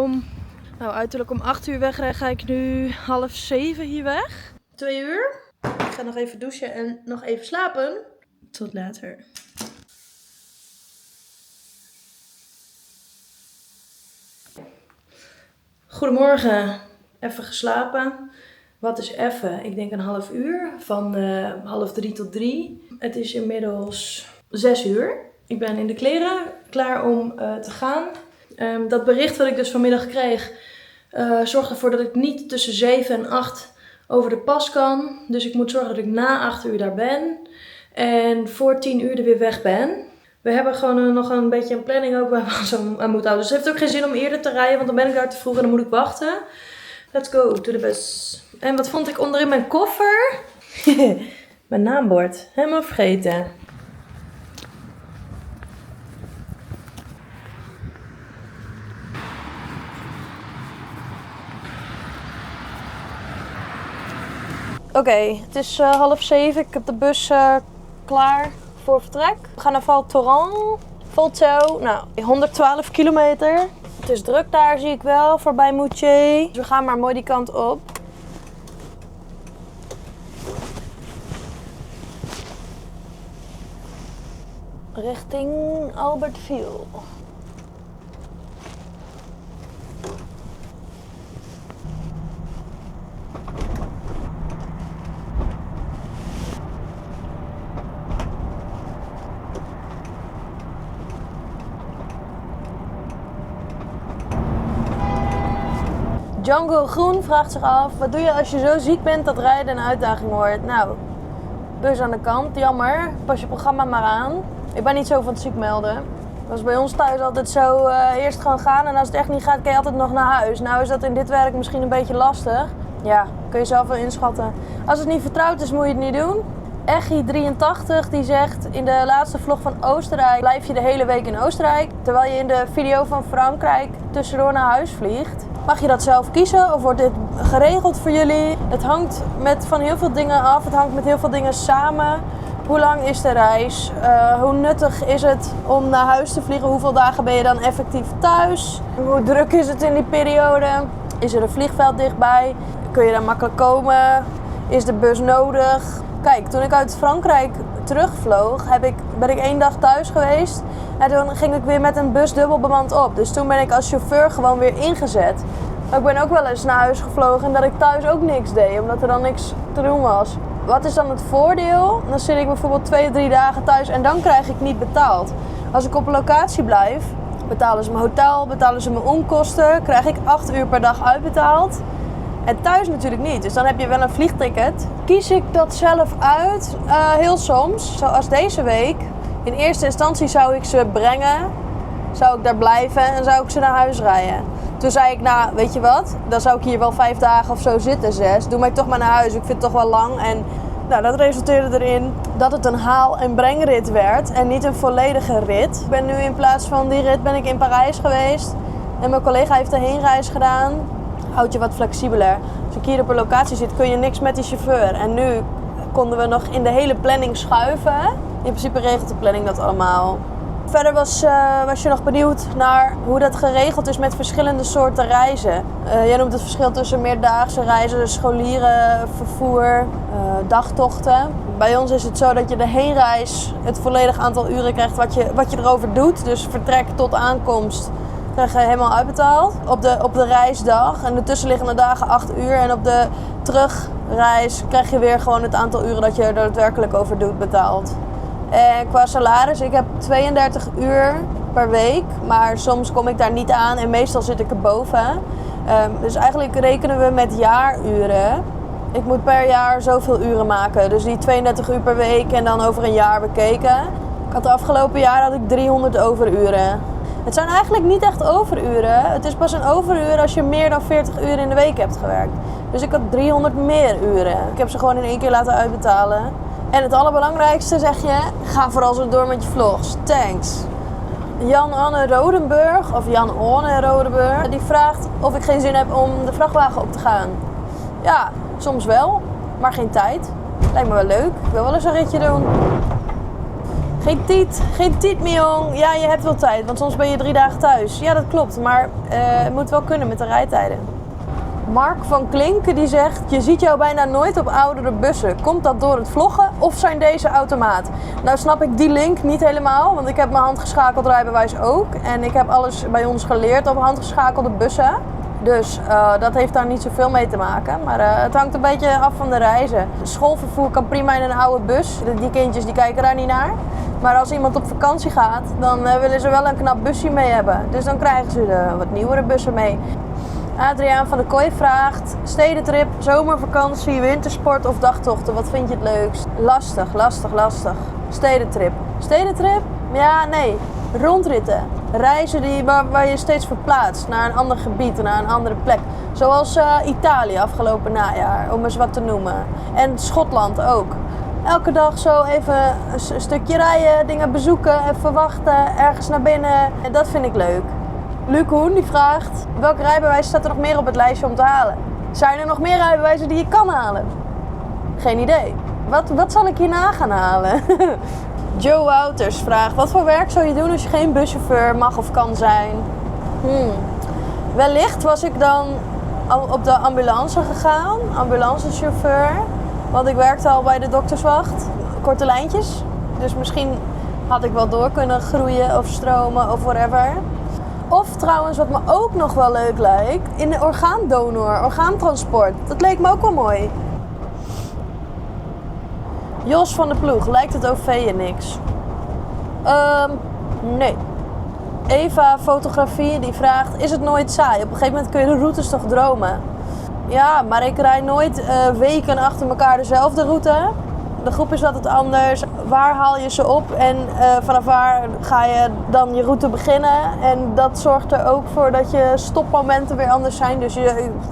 uiterlijk om 8 uur wegrijd, ga ik nu 6:30 hier weg. 2 uur. Ik ga nog even douchen en nog even slapen. Tot later. Goedemorgen. Even geslapen. Wat is even? Ik denk een half uur. Van 2:30 tot 3. Het is inmiddels 6 uur. Ik ben in de kleren. Klaar om te gaan. Dat bericht wat ik dus vanmiddag kreeg zorgt ervoor dat ik niet tussen 7 en 8 over de pas kan. Dus ik moet zorgen dat ik na 8 uur daar ben. En voor 10 uur er weer weg ben. We hebben gewoon nog een beetje een planning ook waar we ons aan moeten houden. Dus het heeft ook geen zin om eerder te rijden, want dan ben ik daar te vroeg en dan moet ik wachten. Let's go to the bus. En wat vond ik onderin mijn koffer? Mijn naambord. Helemaal vergeten. Oké, het is 6:30. Ik heb de bus klaar voor vertrek. We gaan naar Val Thorens. Volto, 112 kilometer. Het is druk daar, zie ik wel, voorbij Moutier. Dus we gaan maar mooi die kant op. Richting Albertville. Django Groen vraagt zich af, wat doe je als je zo ziek bent dat rijden een uitdaging wordt? Nou, bus aan de kant, jammer. Pas je programma maar aan. Ik ben niet zo van het ziek melden. Dat was bij ons thuis altijd zo, eerst gewoon gaan en als het echt niet gaat, kan je altijd nog naar huis. Nou is dat in dit werk misschien een beetje lastig. Ja, kun je zelf wel inschatten. Als het niet vertrouwd is, moet je het niet doen. Echi83 die zegt, in de laatste vlog van Oostenrijk blijf je de hele week in Oostenrijk. Terwijl je in de video van Frankrijk tussendoor naar huis vliegt. Mag je dat zelf kiezen of wordt dit geregeld voor jullie? Het hangt van heel veel dingen af. Het hangt met heel veel dingen samen. Hoe lang is de reis? Hoe nuttig is het om naar huis te vliegen? Hoeveel dagen ben je dan effectief thuis? Hoe druk is het in die periode? Is er een vliegveld dichtbij? Kun je daar makkelijk komen? Is de bus nodig? Kijk, toen ik uit Frankrijk terugvloog, ben ik 1 dag thuis geweest. En toen ging ik weer met een bus dubbel bemand op. Dus toen ben ik als chauffeur gewoon weer ingezet. Maar ik ben ook wel eens naar huis gevlogen en dat ik thuis ook niks deed, omdat er dan niks te doen was. Wat is dan het voordeel? Dan zit ik bijvoorbeeld 2-3 dagen thuis en dan krijg ik niet betaald. Als ik op een locatie blijf, betalen ze mijn hotel, betalen ze mijn onkosten, krijg ik 8 uur per dag uitbetaald. En thuis natuurlijk niet, dus dan heb je wel een vliegticket. Kies ik dat zelf uit? Heel soms, zoals deze week. In eerste instantie zou ik ze brengen, zou ik daar blijven en zou ik ze naar huis rijden. Toen zei ik, nou weet je wat, dan zou ik hier wel 5 dagen of zo zitten, 6. Doe mij toch maar naar huis, ik vind het toch wel lang. En nou, dat resulteerde erin dat het een haal- en brengrit werd en niet een volledige rit. Ik ben nu in plaats van die rit ben ik in Parijs geweest en mijn collega heeft de heenreis gedaan. Houd je wat flexibeler. Als ik hier op een locatie zit, kun je niks met die chauffeur. En nu konden we nog in de hele planning schuiven. In principe regelt de planning dat allemaal. Verder was je nog benieuwd naar hoe dat geregeld is met verschillende soorten reizen. Jij noemt het verschil tussen meerdaagse reizen, dus scholierenvervoer, dagtochten. Bij ons is het zo dat je de heenreis het volledige aantal uren krijgt wat je erover doet. Dus vertrek tot aankomst Krijg je helemaal uitbetaald op de reisdag. En de tussenliggende dagen 8 uur. En op de terugreis krijg je weer gewoon het aantal uren dat je er daadwerkelijk over doet betaald. En qua salaris, ik heb 32 uur per week. Maar soms kom ik daar niet aan en meestal zit ik erboven. Dus eigenlijk rekenen we met jaaruren. Ik moet per jaar zoveel uren maken. Dus die 32 uur per week en dan over een jaar bekeken. Ik had de afgelopen jaar had ik 300 overuren. Het zijn eigenlijk niet echt overuren. Het is pas een overuur als je meer dan 40 uur in de week hebt gewerkt. Dus ik had 300 meer uren. Ik heb ze gewoon in 1 keer laten uitbetalen. En het allerbelangrijkste zeg je, ga vooral zo door met je vlogs. Thanks. Jan-Anne Rodenburg, of Jan-Anne Rodenburg, die vraagt of ik geen zin heb om de vrachtwagen op te gaan. Ja, soms wel, maar geen tijd. Lijkt me wel leuk. Ik wil wel eens een ritje doen. Geen tiet meer jong. Ja, je hebt wel tijd, want soms ben je 3 dagen thuis. Ja, dat klopt, maar het moet wel kunnen met de rijtijden. Mark van Klinken die zegt, je ziet jou bijna nooit op oudere bussen. Komt dat door het vloggen of zijn deze automaat? Nou snap ik die link niet helemaal, want ik heb mijn handgeschakeld rijbewijs ook. En ik heb alles bij ons geleerd op handgeschakelde bussen. Dus dat heeft daar niet zoveel mee te maken. Maar het hangt een beetje af van de reizen. Schoolvervoer kan prima in een oude bus. Die kindjes die kijken daar niet naar. Maar als iemand op vakantie gaat, dan willen ze wel een knap busje mee hebben. Dus dan krijgen ze de wat nieuwere bussen mee. Adriaan van der Kooi vraagt, stedentrip, zomervakantie, wintersport of dagtochten, wat vind je het leukst? Lastig. Stedentrip. Stedentrip? Ja, nee. Rondritten. Reizen waar je steeds verplaatst naar een ander gebied, naar een andere plek. Zoals Italië afgelopen najaar, om eens wat te noemen. En Schotland ook. Elke dag zo even een stukje rijden, dingen bezoeken, even wachten, ergens naar binnen. En dat vind ik leuk. Luc Hoen die vraagt, welk rijbewijs staat er nog meer op het lijstje om te halen? Zijn er nog meer rijbewijzen die je kan halen? Geen idee. Wat zal ik hierna gaan halen? Joe Wouters vraagt, wat voor werk zou je doen als je geen buschauffeur mag of kan zijn? Wellicht was ik dan op de ambulance gegaan, ambulancechauffeur. Want ik werkte al bij de dokterswacht, korte lijntjes. Dus misschien had ik wel door kunnen groeien of stromen of whatever. Of trouwens, wat me ook nog wel leuk lijkt, in de orgaantransport. Dat leek me ook wel mooi. Jos van de Ploeg, lijkt het OV je niks? Nee. Eva Fotografie die vraagt, is het nooit saai? Op een gegeven moment kun je de routes toch dromen? Ja, maar ik rijd nooit weken achter elkaar dezelfde route. De groep is altijd anders. Waar haal je ze op en vanaf waar ga je dan je route beginnen? En dat zorgt er ook voor dat je stopmomenten weer anders zijn. Dus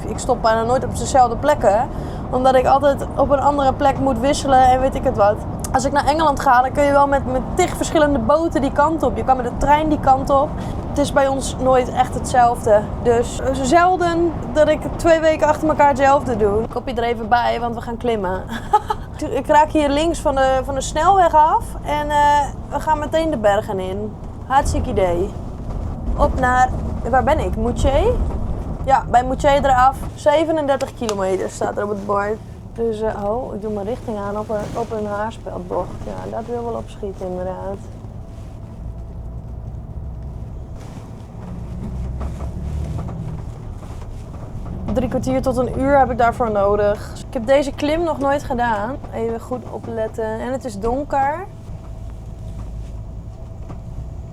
ik stop bijna nooit op dezelfde plekken. Omdat ik altijd op een andere plek moet wisselen en weet ik het wat. Als ik naar Engeland ga, dan kun je wel met 10 verschillende boten die kant op. Je kan met de trein die kant op. Het is bij ons nooit echt hetzelfde. Dus zelden dat ik 2 weken achter elkaar hetzelfde doe. Ik kop je er even bij, want we gaan klimmen. Ik raak hier links van de snelweg af en we gaan meteen de bergen in. Hartstikke idee. Op naar, waar ben ik? Moutier? Ja, bij Moutier eraf. 37 kilometer staat er op het bord. Dus ik doe mijn richting aan op een haarspeldbocht. Ja, dat wil wel opschieten inderdaad. Drie kwartier tot een uur heb ik daarvoor nodig. Ik heb deze klim nog nooit gedaan. Even goed opletten. En het is donker.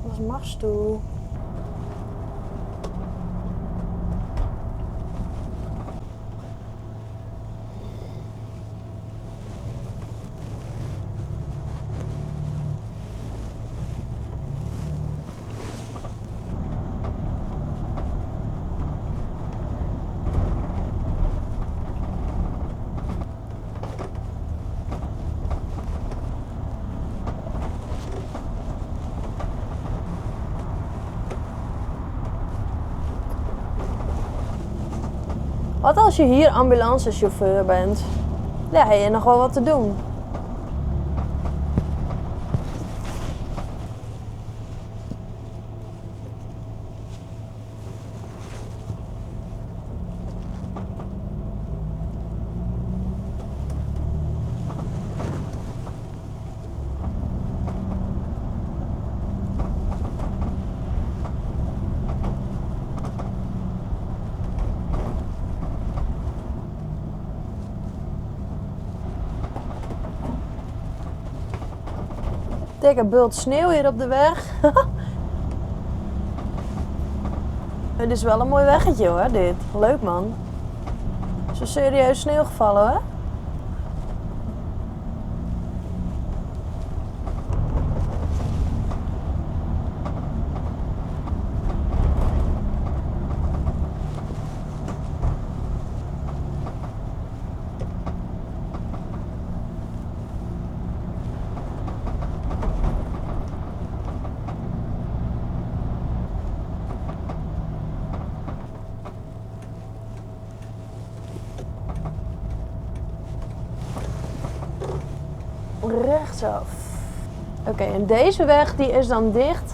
Dat is Marsstoel. Wat als je hier ambulancechauffeur bent? Ja, heb je nog wel wat te doen. dikke bult sneeuw hier op de weg. Het is wel een mooi weggetje hoor, dit. Leuk man. Is er serieus sneeuw gevallen hè? Rechtsaf. Oké, en deze weg die is dan dicht.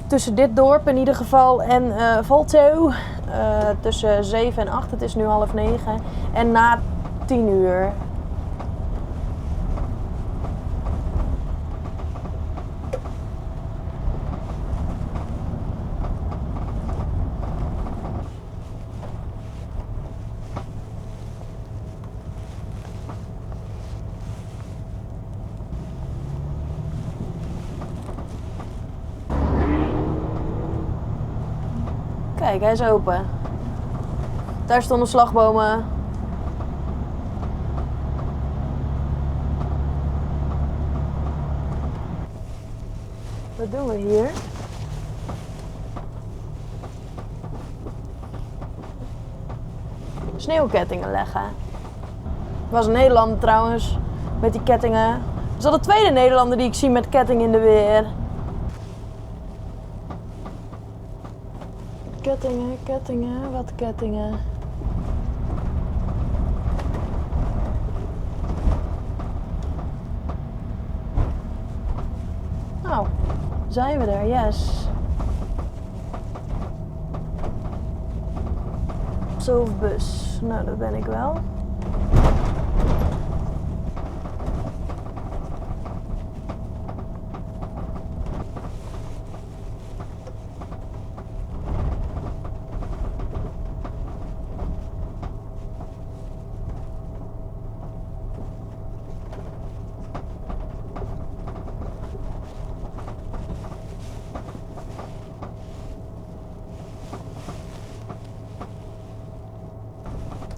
Tussen dit dorp in ieder geval en Valto. Tussen 7 en 8, het is nu 8:30. En na 10 uur. Kijk, hij is open. Daar stonden slagbomen. Wat doen we hier? Sneeuwkettingen leggen. Er was een Nederlander trouwens met die kettingen. Dat is al de tweede Nederlander die ik zie met ketting in de weer. Kettingen, kettingen, wat kettingen. Nou, zijn we er, yes. Zolfbus, nou dat ben ik wel.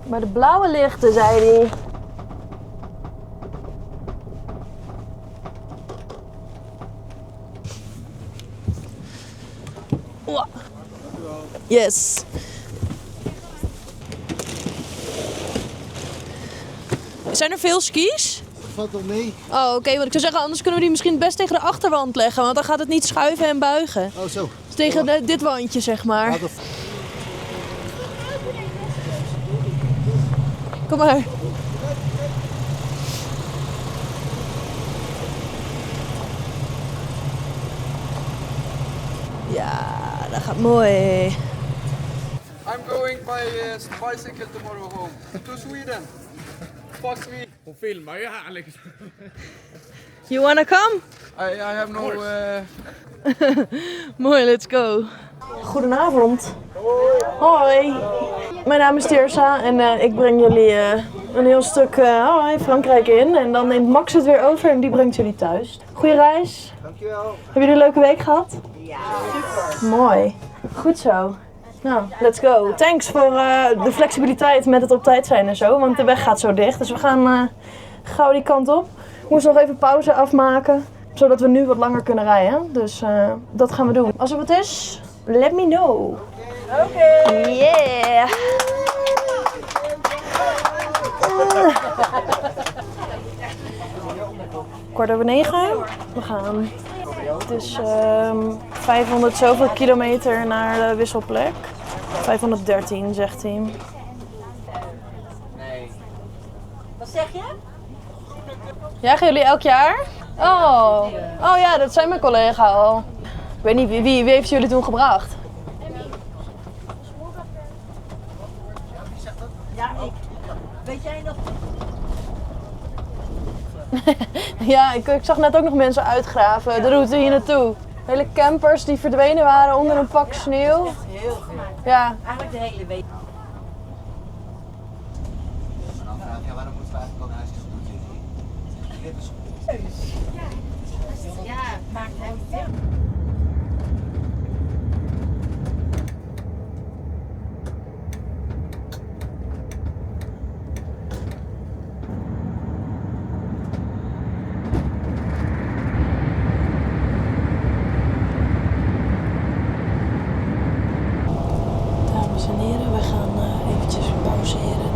Bij de blauwe lichten, zei hij. Oeh. Yes. Zijn er veel skis? Valt wel mee. Oh, oké. Want ik zou zeggen, anders kunnen we die misschien best tegen de achterwand leggen. Want dan gaat het niet schuiven en buigen. Oh, zo. Dus tegen dit wandje, zeg maar. Ja, dat... Kom maar. Ja, dat gaat mooi. I'm going by bicycle tomorrow home to Sweden. Fuck me. Hon filmar ju här liksom. You wanna come? I have no. Mooi, let's go. Goedenavond. Hoi. Mijn naam is Tirsa en ik breng jullie een heel stuk Frankrijk in. En dan neemt Max het weer over en die brengt jullie thuis. Goeie reis. Dankjewel. Hebben jullie een leuke week gehad? Ja, super. Mooi. Goed zo. Nou, let's go. Thanks voor de flexibiliteit met het op tijd zijn en zo, want de weg gaat zo dicht. Dus we gaan gauw die kant op. Ik moest nog even pauze afmaken, zodat we nu wat langer kunnen rijden. Dus dat gaan we doen. Als er wat is, let me know. Oké. Yeah. Kwart over 9. We gaan. Het is 500 zoveel kilometer naar de wisselplek. 513 zegt hij. Wat zeg je? Ja, gaan jullie elk jaar? Oh ja, dat zijn mijn collega al. Ik weet niet, wie heeft jullie toen gebracht? Ja, ik. Weet jij nog? Ja, ik zag net ook nog mensen uitgraven, de route hier naartoe. Hele campers die verdwenen waren onder een pak sneeuw. Heel veel. Ja. Eigenlijk de hele week. Ja, waarom moeten we eigenlijk ook naar huis? Dit is Ja, maakt hij ver. Dames en heren, we gaan eventjes pauzeren.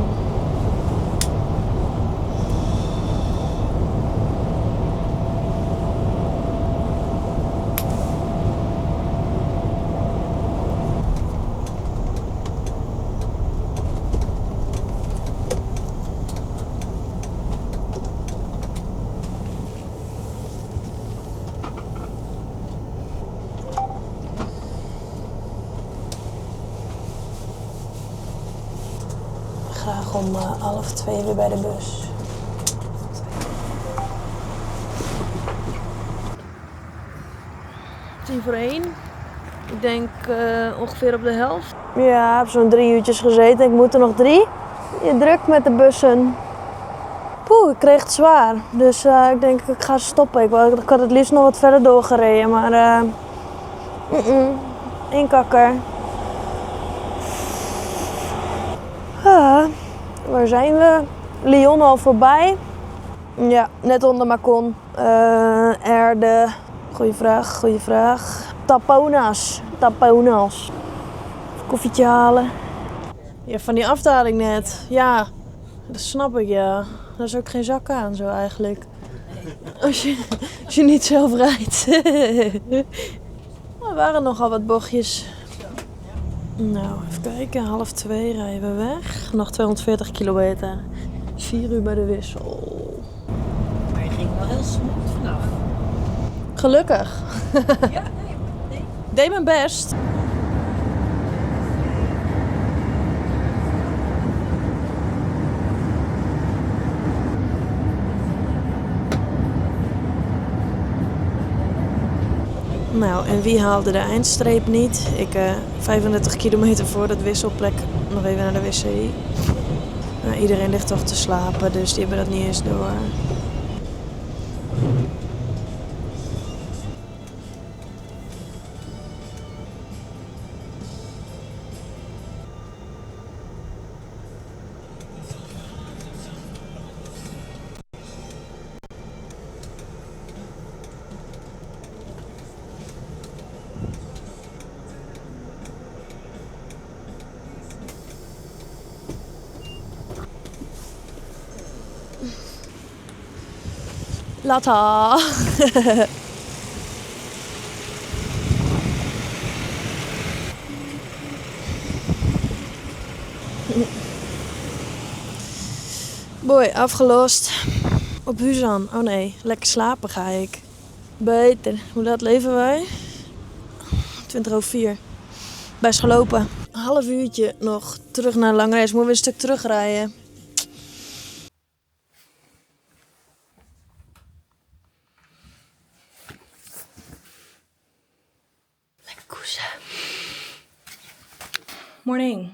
Graag om 1:30 weer bij de bus. Tien voor 1. Ik denk ongeveer op de helft. Ja, ik heb zo'n 3 uurtjes gezeten. Ik moet er nog 3. Je druk met de bussen. Poeh, ik kreeg het zwaar. Dus ik denk ik ga stoppen. Ik had het liefst nog wat verder doorgereden, maar één kakker. Waar zijn we? Lyon al voorbij. Ja, net onder Macon. Erde. Goeie vraag. Taponas. Even koffietje halen. Ja, van die afdaling net. Ja, dat snap ik, ja. Daar is ook geen zak aan zo eigenlijk. Als je niet zelf rijdt. Er waren nogal wat bochtjes. Nou, even kijken. 1:30 rijden we weg. Nog 240 kilometer. 4 uur bij de wissel. Maar je ging wel heel smooth vanaf. Gelukkig. Ja, nee. Deed mijn best. Nou, en wie haalde de eindstreep niet? Ik 35 kilometer voor dat wisselplek nog even naar de wc. Nou, iedereen ligt toch te slapen, dus die hebben dat niet eens door. Latta. Boy, afgelost. Op Huzan. Oh nee, lekker slapen ga ik. Beter. Hoe laat leven wij? 4:20. Best gelopen. Een half uurtje nog terug naar Langreis. Moeten we een stuk terugrijden. Morning.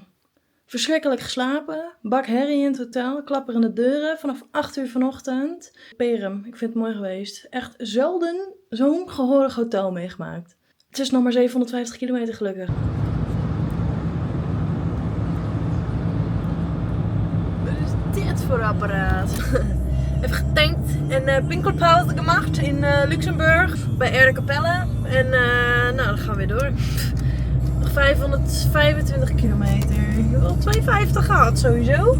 Verschrikkelijk geslapen. Bak herrie in het hotel. Klapperende deuren. Vanaf 8 uur vanochtend. Perum. Ik vind het mooi geweest. Echt zelden zo'n gehoorig hotel meegemaakt. Het is nog maar 750 kilometer gelukkig. Wat is dit voor apparaat? Even getankt en pinkelpauze gemaakt in Luxemburg. Bij Erde Capelle. En nou, dan gaan we weer door. 525 kilometer. Ik heb wel 250 gehad sowieso.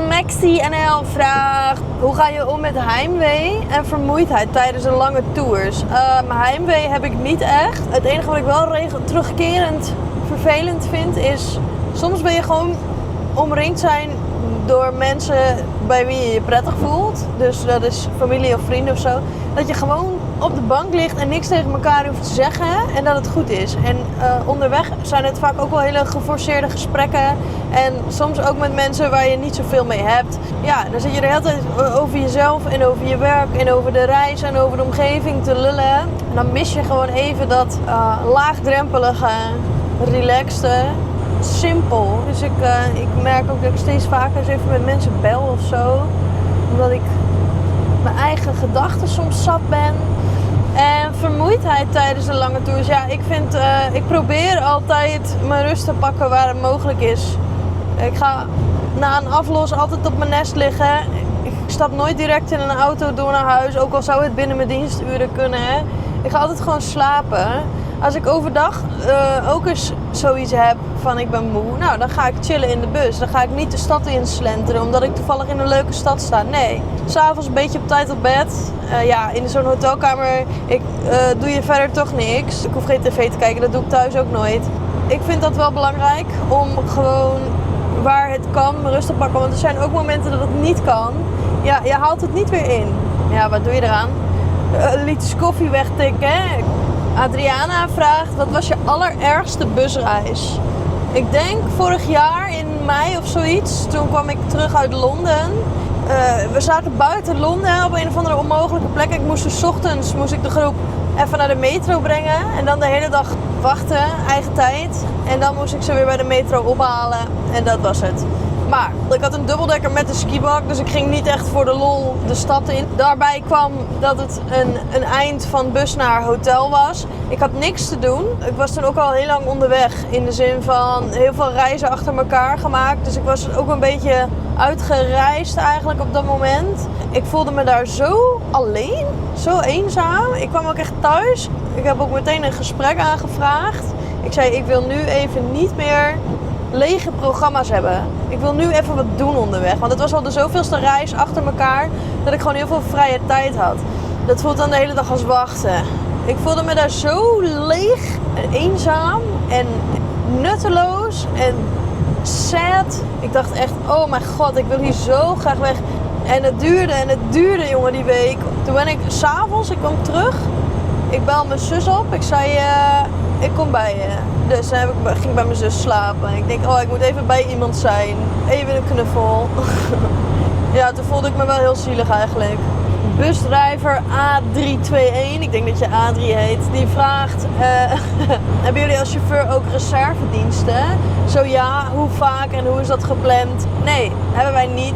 Maxi NL vraagt: hoe ga je om met heimwee en vermoeidheid tijdens een lange tours? Heimwee heb ik niet echt. Het enige wat ik wel terugkerend vervelend vind is: soms ben je gewoon omringd zijn door mensen bij wie je je prettig voelt. Dus dat is familie of vrienden of zo. Dat je gewoon op de bank ligt en niks tegen elkaar hoeft te zeggen en dat het goed is. En onderweg zijn het vaak ook wel hele geforceerde gesprekken. En soms ook met mensen waar je niet zoveel mee hebt. Ja, dan zit je de hele tijd over jezelf en over je werk en over de reis en over de omgeving te lullen. En dan mis je gewoon even dat laagdrempelige, relaxte, simpel. Dus ik merk ook dat ik steeds vaker eens even met mensen bel of zo. Omdat ik mijn eigen gedachten soms zat ben. En vermoeidheid tijdens de lange tours. Ja, ik probeer altijd mijn rust te pakken waar het mogelijk is. Ik ga na een aflos altijd op mijn nest liggen. Ik stap nooit direct in een auto door naar huis, ook al zou het binnen mijn diensturen kunnen. Hè. Ik ga altijd gewoon slapen. Als ik overdag ook eens zoiets heb van ik ben moe, nou dan ga ik chillen in de bus. Dan ga ik niet de stad in slenteren omdat ik toevallig in een leuke stad sta. Nee, s'avonds een beetje op tijd op bed. Ja, in zo'n hotelkamer doe je verder toch niks. Ik hoef geen tv te kijken, dat doe ik thuis ook nooit. Ik vind dat wel belangrijk om gewoon waar het kan mijn rust te pakken. Want er zijn ook momenten dat het niet kan. Ja, je haalt het niet weer in. Ja, wat doe je eraan? Liters koffie wegtikken. Adriana vraagt, wat was je allerergste busreis? Ik denk vorig jaar in mei of zoiets. Toen kwam ik terug uit Londen. We zaten buiten Londen op een of andere onmogelijke plek. Ik moest dus 's ochtends de groep even naar de metro brengen. En dan de hele dag wachten, eigen tijd. En dan moest ik ze weer bij de metro ophalen. En dat was het. Maar ik had een dubbeldekker met een skibak, dus ik ging niet echt voor de lol de stad in. Daarbij kwam dat het een eind van bus naar hotel was. Ik had niks te doen. Ik was toen ook al heel lang onderweg. In de zin van heel veel reizen achter elkaar gemaakt. Dus ik was ook een beetje uitgereisd eigenlijk op dat moment. Ik voelde me daar zo alleen, zo eenzaam. Ik kwam ook echt thuis. Ik heb ook meteen een gesprek aangevraagd. Ik zei, ik wil nu even niet meer lege programma's hebben. Ik wil nu even wat doen onderweg. Want het was al de zoveelste reis achter elkaar dat ik gewoon heel veel vrije tijd had. Dat voelt dan de hele dag als wachten. Ik voelde me daar zo leeg en eenzaam en nutteloos en sad. Ik dacht echt, oh mijn god, ik wil hier zo graag weg. En het duurde jongen die week. Toen ben ik s'avonds, ik kwam terug. Ik bel mijn zus op. Ik zei, ik kom bij je. Dus ging ik bij mijn zus slapen. Ik denk, ik moet even bij iemand zijn. Even een knuffel. Ja, toen voelde ik me wel heel zielig eigenlijk. Busdrijver A321, ik denk dat je A3 heet, die vraagt, hebben jullie als chauffeur ook reservediensten? Zo ja, hoe vaak en hoe is dat gepland? Nee, hebben wij niet.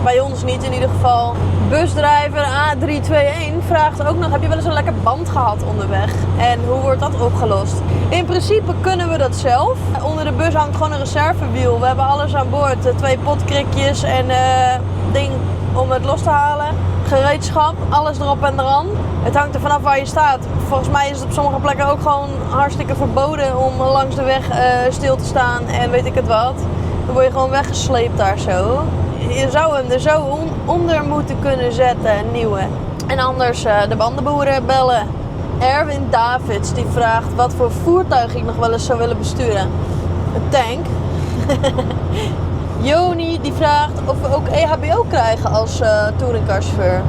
Bij ons niet in ieder geval. Busdrijver A321 vraagt ook nog, heb je wel eens een lekker band gehad onderweg? En hoe wordt dat opgelost? In principe kunnen we dat zelf. Onder de bus hangt gewoon een reservewiel. We hebben alles aan boord. 2 potkrikjes en ding om het los te halen. Gereedschap, alles erop en eraan. Het hangt er vanaf waar je staat. Volgens mij is het op sommige plekken ook gewoon hartstikke verboden om langs de weg stil te staan en weet ik het wat. Dan word je gewoon weggesleept daar zo. Je zou hem er zo onder moeten kunnen zetten, een nieuwe. En anders de bandenboeren bellen. Erwin Davids die vraagt wat voor voertuig ik nog wel eens zou willen besturen. Een tank. Joni die vraagt of we ook EHBO krijgen als touringcarchauffeur.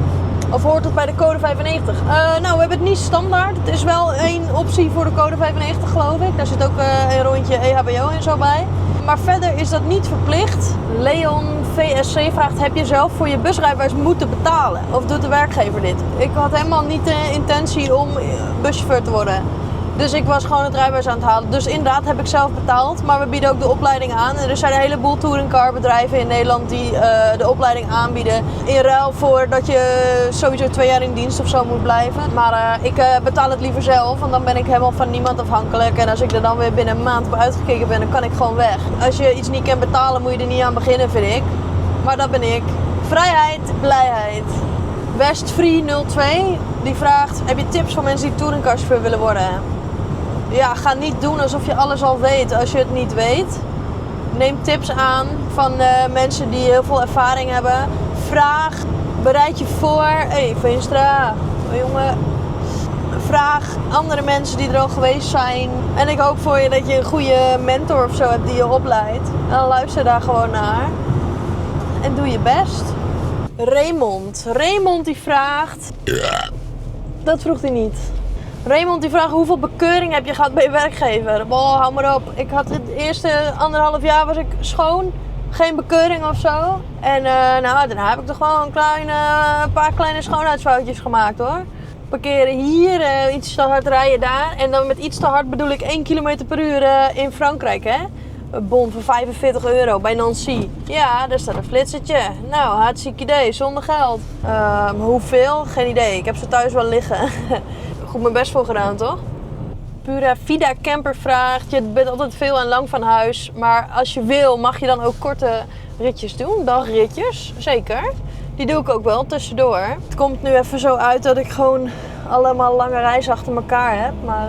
Of hoort het bij de code 95? Nou, we hebben het niet standaard. Het is wel één optie voor de code 95 geloof ik. Daar zit ook een rondje EHBO en zo bij. Maar verder is dat niet verplicht. Leon VSC vraagt, heb je zelf voor je busrijbewijs moeten betalen? Of doet de werkgever dit? Ik had helemaal niet de intentie om buschauffeur te worden. Dus ik was gewoon het rijbewijs aan het halen. Dus inderdaad heb ik zelf betaald. Maar we bieden ook de opleiding aan. En er zijn een heleboel touringcarbedrijven in Nederland die de opleiding aanbieden. In ruil voor dat je sowieso 2 jaar in dienst of zo moet blijven. Maar ik betaal het liever zelf. Want dan ben ik helemaal van niemand afhankelijk. En als ik er dan weer binnen een maand op uitgekeken ben, dan kan ik gewoon weg. Als je iets niet kan betalen, moet je er niet aan beginnen, vind ik. Maar dat ben ik. Vrijheid, blijheid. Westfree02 die vraagt, heb je tips voor mensen die touringcarchauffeur willen worden? Ja, ga niet doen alsof je alles al weet als je het niet weet. Neem tips aan van mensen die heel veel ervaring hebben. Vraag, bereid je voor. Hey, Veenstra, jongen. Vraag andere mensen die er al geweest zijn. En ik hoop voor je dat je een goede mentor of zo hebt die je opleidt. En dan luister daar gewoon naar. En doe je best. Raymond die vraagt... Dat vroeg hij niet. Raymond die vraagt, hoeveel bekeuring heb je gehad bij je werkgever? Boah, hou maar op. Ik had het eerste 1,5 jaar was ik schoon. Geen bekeuring of zo. En daarna heb ik toch wel een paar kleine schoonheidsfoutjes gemaakt hoor. Parkeren hier, iets te hard rijden daar. En dan met iets te hard bedoel ik 1 km per uur in Frankrijk hè. een bon voor €45 bij Nancy. Ja, daar staat een flitsertje. Nou, hartstikke idee, zonder geld. Hoeveel? Geen idee. Ik heb ze thuis wel liggen. Goed mijn best voor gedaan, toch? Pura Vida Camper vraagt, je bent altijd veel en lang van huis. Maar als je wil, mag je dan ook korte ritjes doen? Dagritjes? Zeker. Die doe ik ook wel tussendoor. Het komt nu even zo uit dat ik gewoon allemaal lange reizen achter elkaar heb. Maar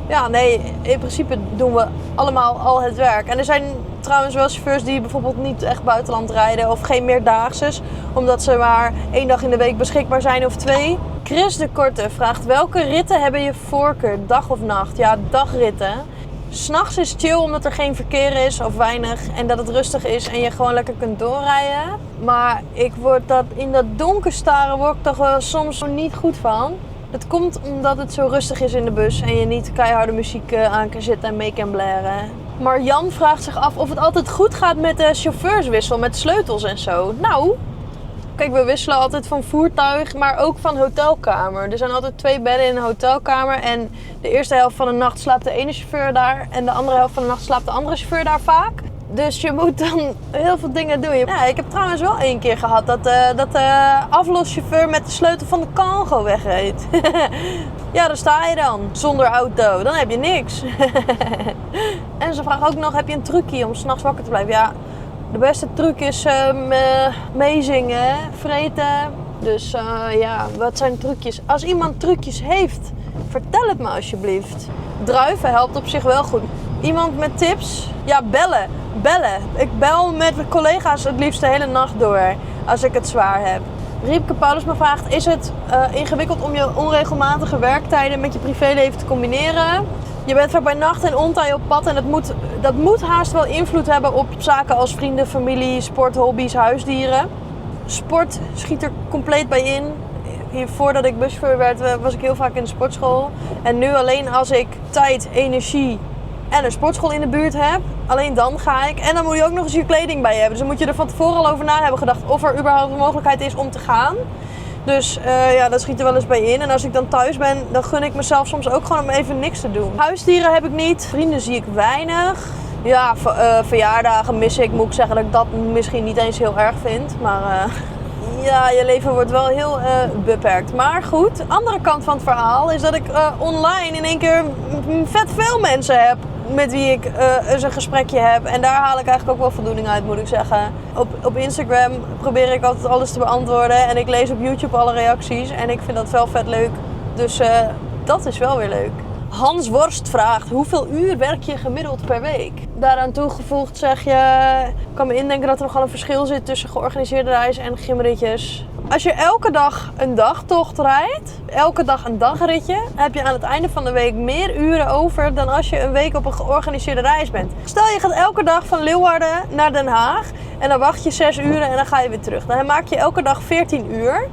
ja, nee, in principe doen we allemaal al het werk. En er zijn trouwens wel chauffeurs die bijvoorbeeld niet echt buitenland rijden of geen meerdaagses. Omdat ze maar 1 dag in de week beschikbaar zijn of 2. Chris de Korte vraagt, welke ritten hebben je voorkeur, dag of nacht? Ja, dagritten. 'S'nachts is chill omdat er geen verkeer is of weinig en dat het rustig is en je gewoon lekker kunt doorrijden. Maar in dat donker staren word ik toch wel soms niet goed van. Dat komt omdat het zo rustig is in de bus en je niet keiharde muziek aan kan zitten en mee kan blaren. Maar Jan vraagt zich af of het altijd goed gaat met de chauffeurswissel, met sleutels en zo. Nou, kijk, we wisselen altijd van voertuig, maar ook van hotelkamer. Er zijn altijd 2 bedden in een hotelkamer en de eerste helft van de nacht slaapt de ene chauffeur daar en de andere helft van de nacht slaapt de andere chauffeur daar vaak. Dus je moet dan heel veel dingen doen. Ja, ik heb trouwens wel 1 keer gehad dat de afloschauffeur met de sleutel van de Congo wegreed. Ja, daar sta je dan, zonder auto. Dan heb je niks. En ze vragen ook nog, heb je een trucje om 's nachts wakker te blijven? Ja, de beste truc is meezingen, vreten. Dus ja, wat zijn trucjes? Als iemand trucjes heeft, vertel het me alsjeblieft. Druiven helpt op zich wel goed. Iemand met tips? Ja, bellen. Ik bel met mijn collega's het liefst de hele nacht door als ik het zwaar heb. Riepke Paulusma vraagt, is het ingewikkeld om je onregelmatige werktijden met je privéleven te combineren? Je bent vaak bij nacht en ontaai op pad en dat moet haast wel invloed hebben op zaken als vrienden, familie, sport, hobby's, huisdieren. Sport schiet er compleet bij in. Voordat ik buschauffeur werd, was ik heel vaak in de sportschool. En nu alleen als ik tijd, energie en een sportschool in de buurt heb, alleen dan ga ik. En dan moet je ook nog eens je kleding bij hebben. Dus dan moet je er van tevoren al over na hebben gedacht of er überhaupt een mogelijkheid is om te gaan. Dus ja, dat schiet er wel eens bij in. En als ik dan thuis ben, dan gun ik mezelf soms ook gewoon om even niks te doen. Huisdieren heb ik niet. Vrienden zie ik weinig. Ja, verjaardagen mis ik. Moet ik zeggen dat ik dat misschien niet eens heel erg vind. Maar ja, je leven wordt wel heel beperkt. Maar goed, andere kant van het verhaal is dat ik online in één keer vet veel mensen heb met wie ik eens een gesprekje heb. En daar haal ik eigenlijk ook wel voldoening uit, moet ik zeggen. Op Instagram probeer ik altijd alles te beantwoorden. En ik lees op YouTube alle reacties. En ik vind dat wel vet leuk. Dus dat is wel weer leuk. Hans Worst vraagt, hoeveel uur werk je gemiddeld per week? Daaraan toegevoegd zeg je, ik kan me indenken dat er nogal een verschil zit tussen georganiseerde reizen en gymritjes. Als je elke dag een dagtocht rijdt, elke dag een dagritje, heb je aan het einde van de week meer uren over dan als je een week op een georganiseerde reis bent. Stel je gaat elke dag van Leeuwarden naar Den Haag en dan wacht je 6 uren en dan ga je weer terug. Dan maak je elke dag 14 uur.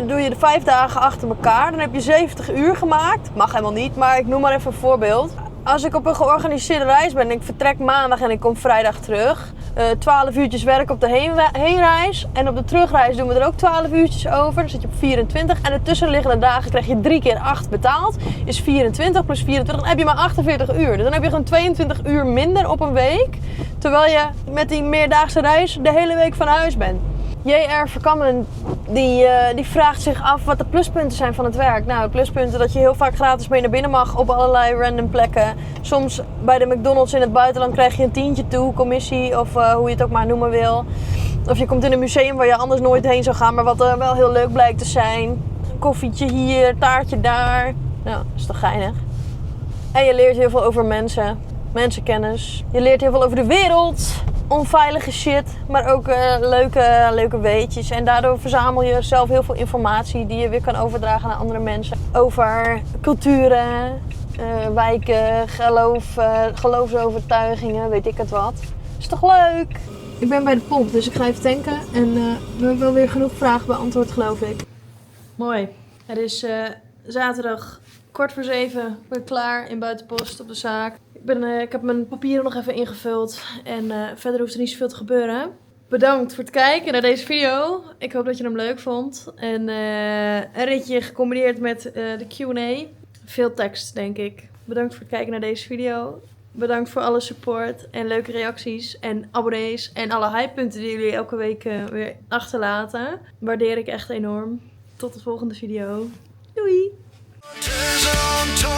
Doe je de 5 dagen achter elkaar, dan heb je 70 uur gemaakt. Mag helemaal niet, maar ik noem maar even een voorbeeld. Als ik op een georganiseerde reis ben, ik vertrek maandag en ik kom vrijdag terug. 12 uurtjes werk op de heenreis. En op de terugreis doen we er ook 12 uurtjes over. Dan zit je op 24. En de tussenliggende dagen krijg je 3 keer 8 betaald. Is 24 plus 24. Dan heb je maar 48 uur. Dus dan heb je gewoon 22 uur minder op een week. Terwijl je met die meerdaagse reis de hele week van huis bent. J.R. Verkammen die vraagt zich af wat de pluspunten zijn van het werk. Nou, de pluspunten dat je heel vaak gratis mee naar binnen mag op allerlei random plekken. Soms bij de McDonald's in het buitenland krijg je een tientje toe, commissie of hoe je het ook maar noemen wil. Of je komt in een museum waar je anders nooit heen zou gaan, maar wat wel heel leuk blijkt te zijn. Een koffietje hier, taartje daar. Nou, dat is toch geinig. En je leert heel veel over mensen, mensenkennis. Je leert heel veel over de wereld. Onveilige shit, maar ook leuke weetjes. En daardoor verzamel je zelf heel veel informatie die je weer kan overdragen naar andere mensen. Over culturen, wijken, geloofsovertuigingen, weet ik het wat. Is toch leuk? Ik ben bij de pomp, dus ik ga even tanken. En we hebben wel weer genoeg vragen beantwoord, geloof ik. Mooi. Het is zaterdag 6:15. Ik ben klaar in Buitenpost op de zaak. Ik heb mijn papieren nog even ingevuld en verder hoeft er niet zoveel te gebeuren. Bedankt voor het kijken naar deze video. Ik hoop dat je hem leuk vond. En een ritje gecombineerd met de Q&A. Veel tekst, denk ik. Bedankt voor het kijken naar deze video. Bedankt voor alle support en leuke reacties en abonnees en alle hypepunten die jullie elke week weer achterlaten. Waardeer ik echt enorm. Tot de volgende video. Doei! Tears on top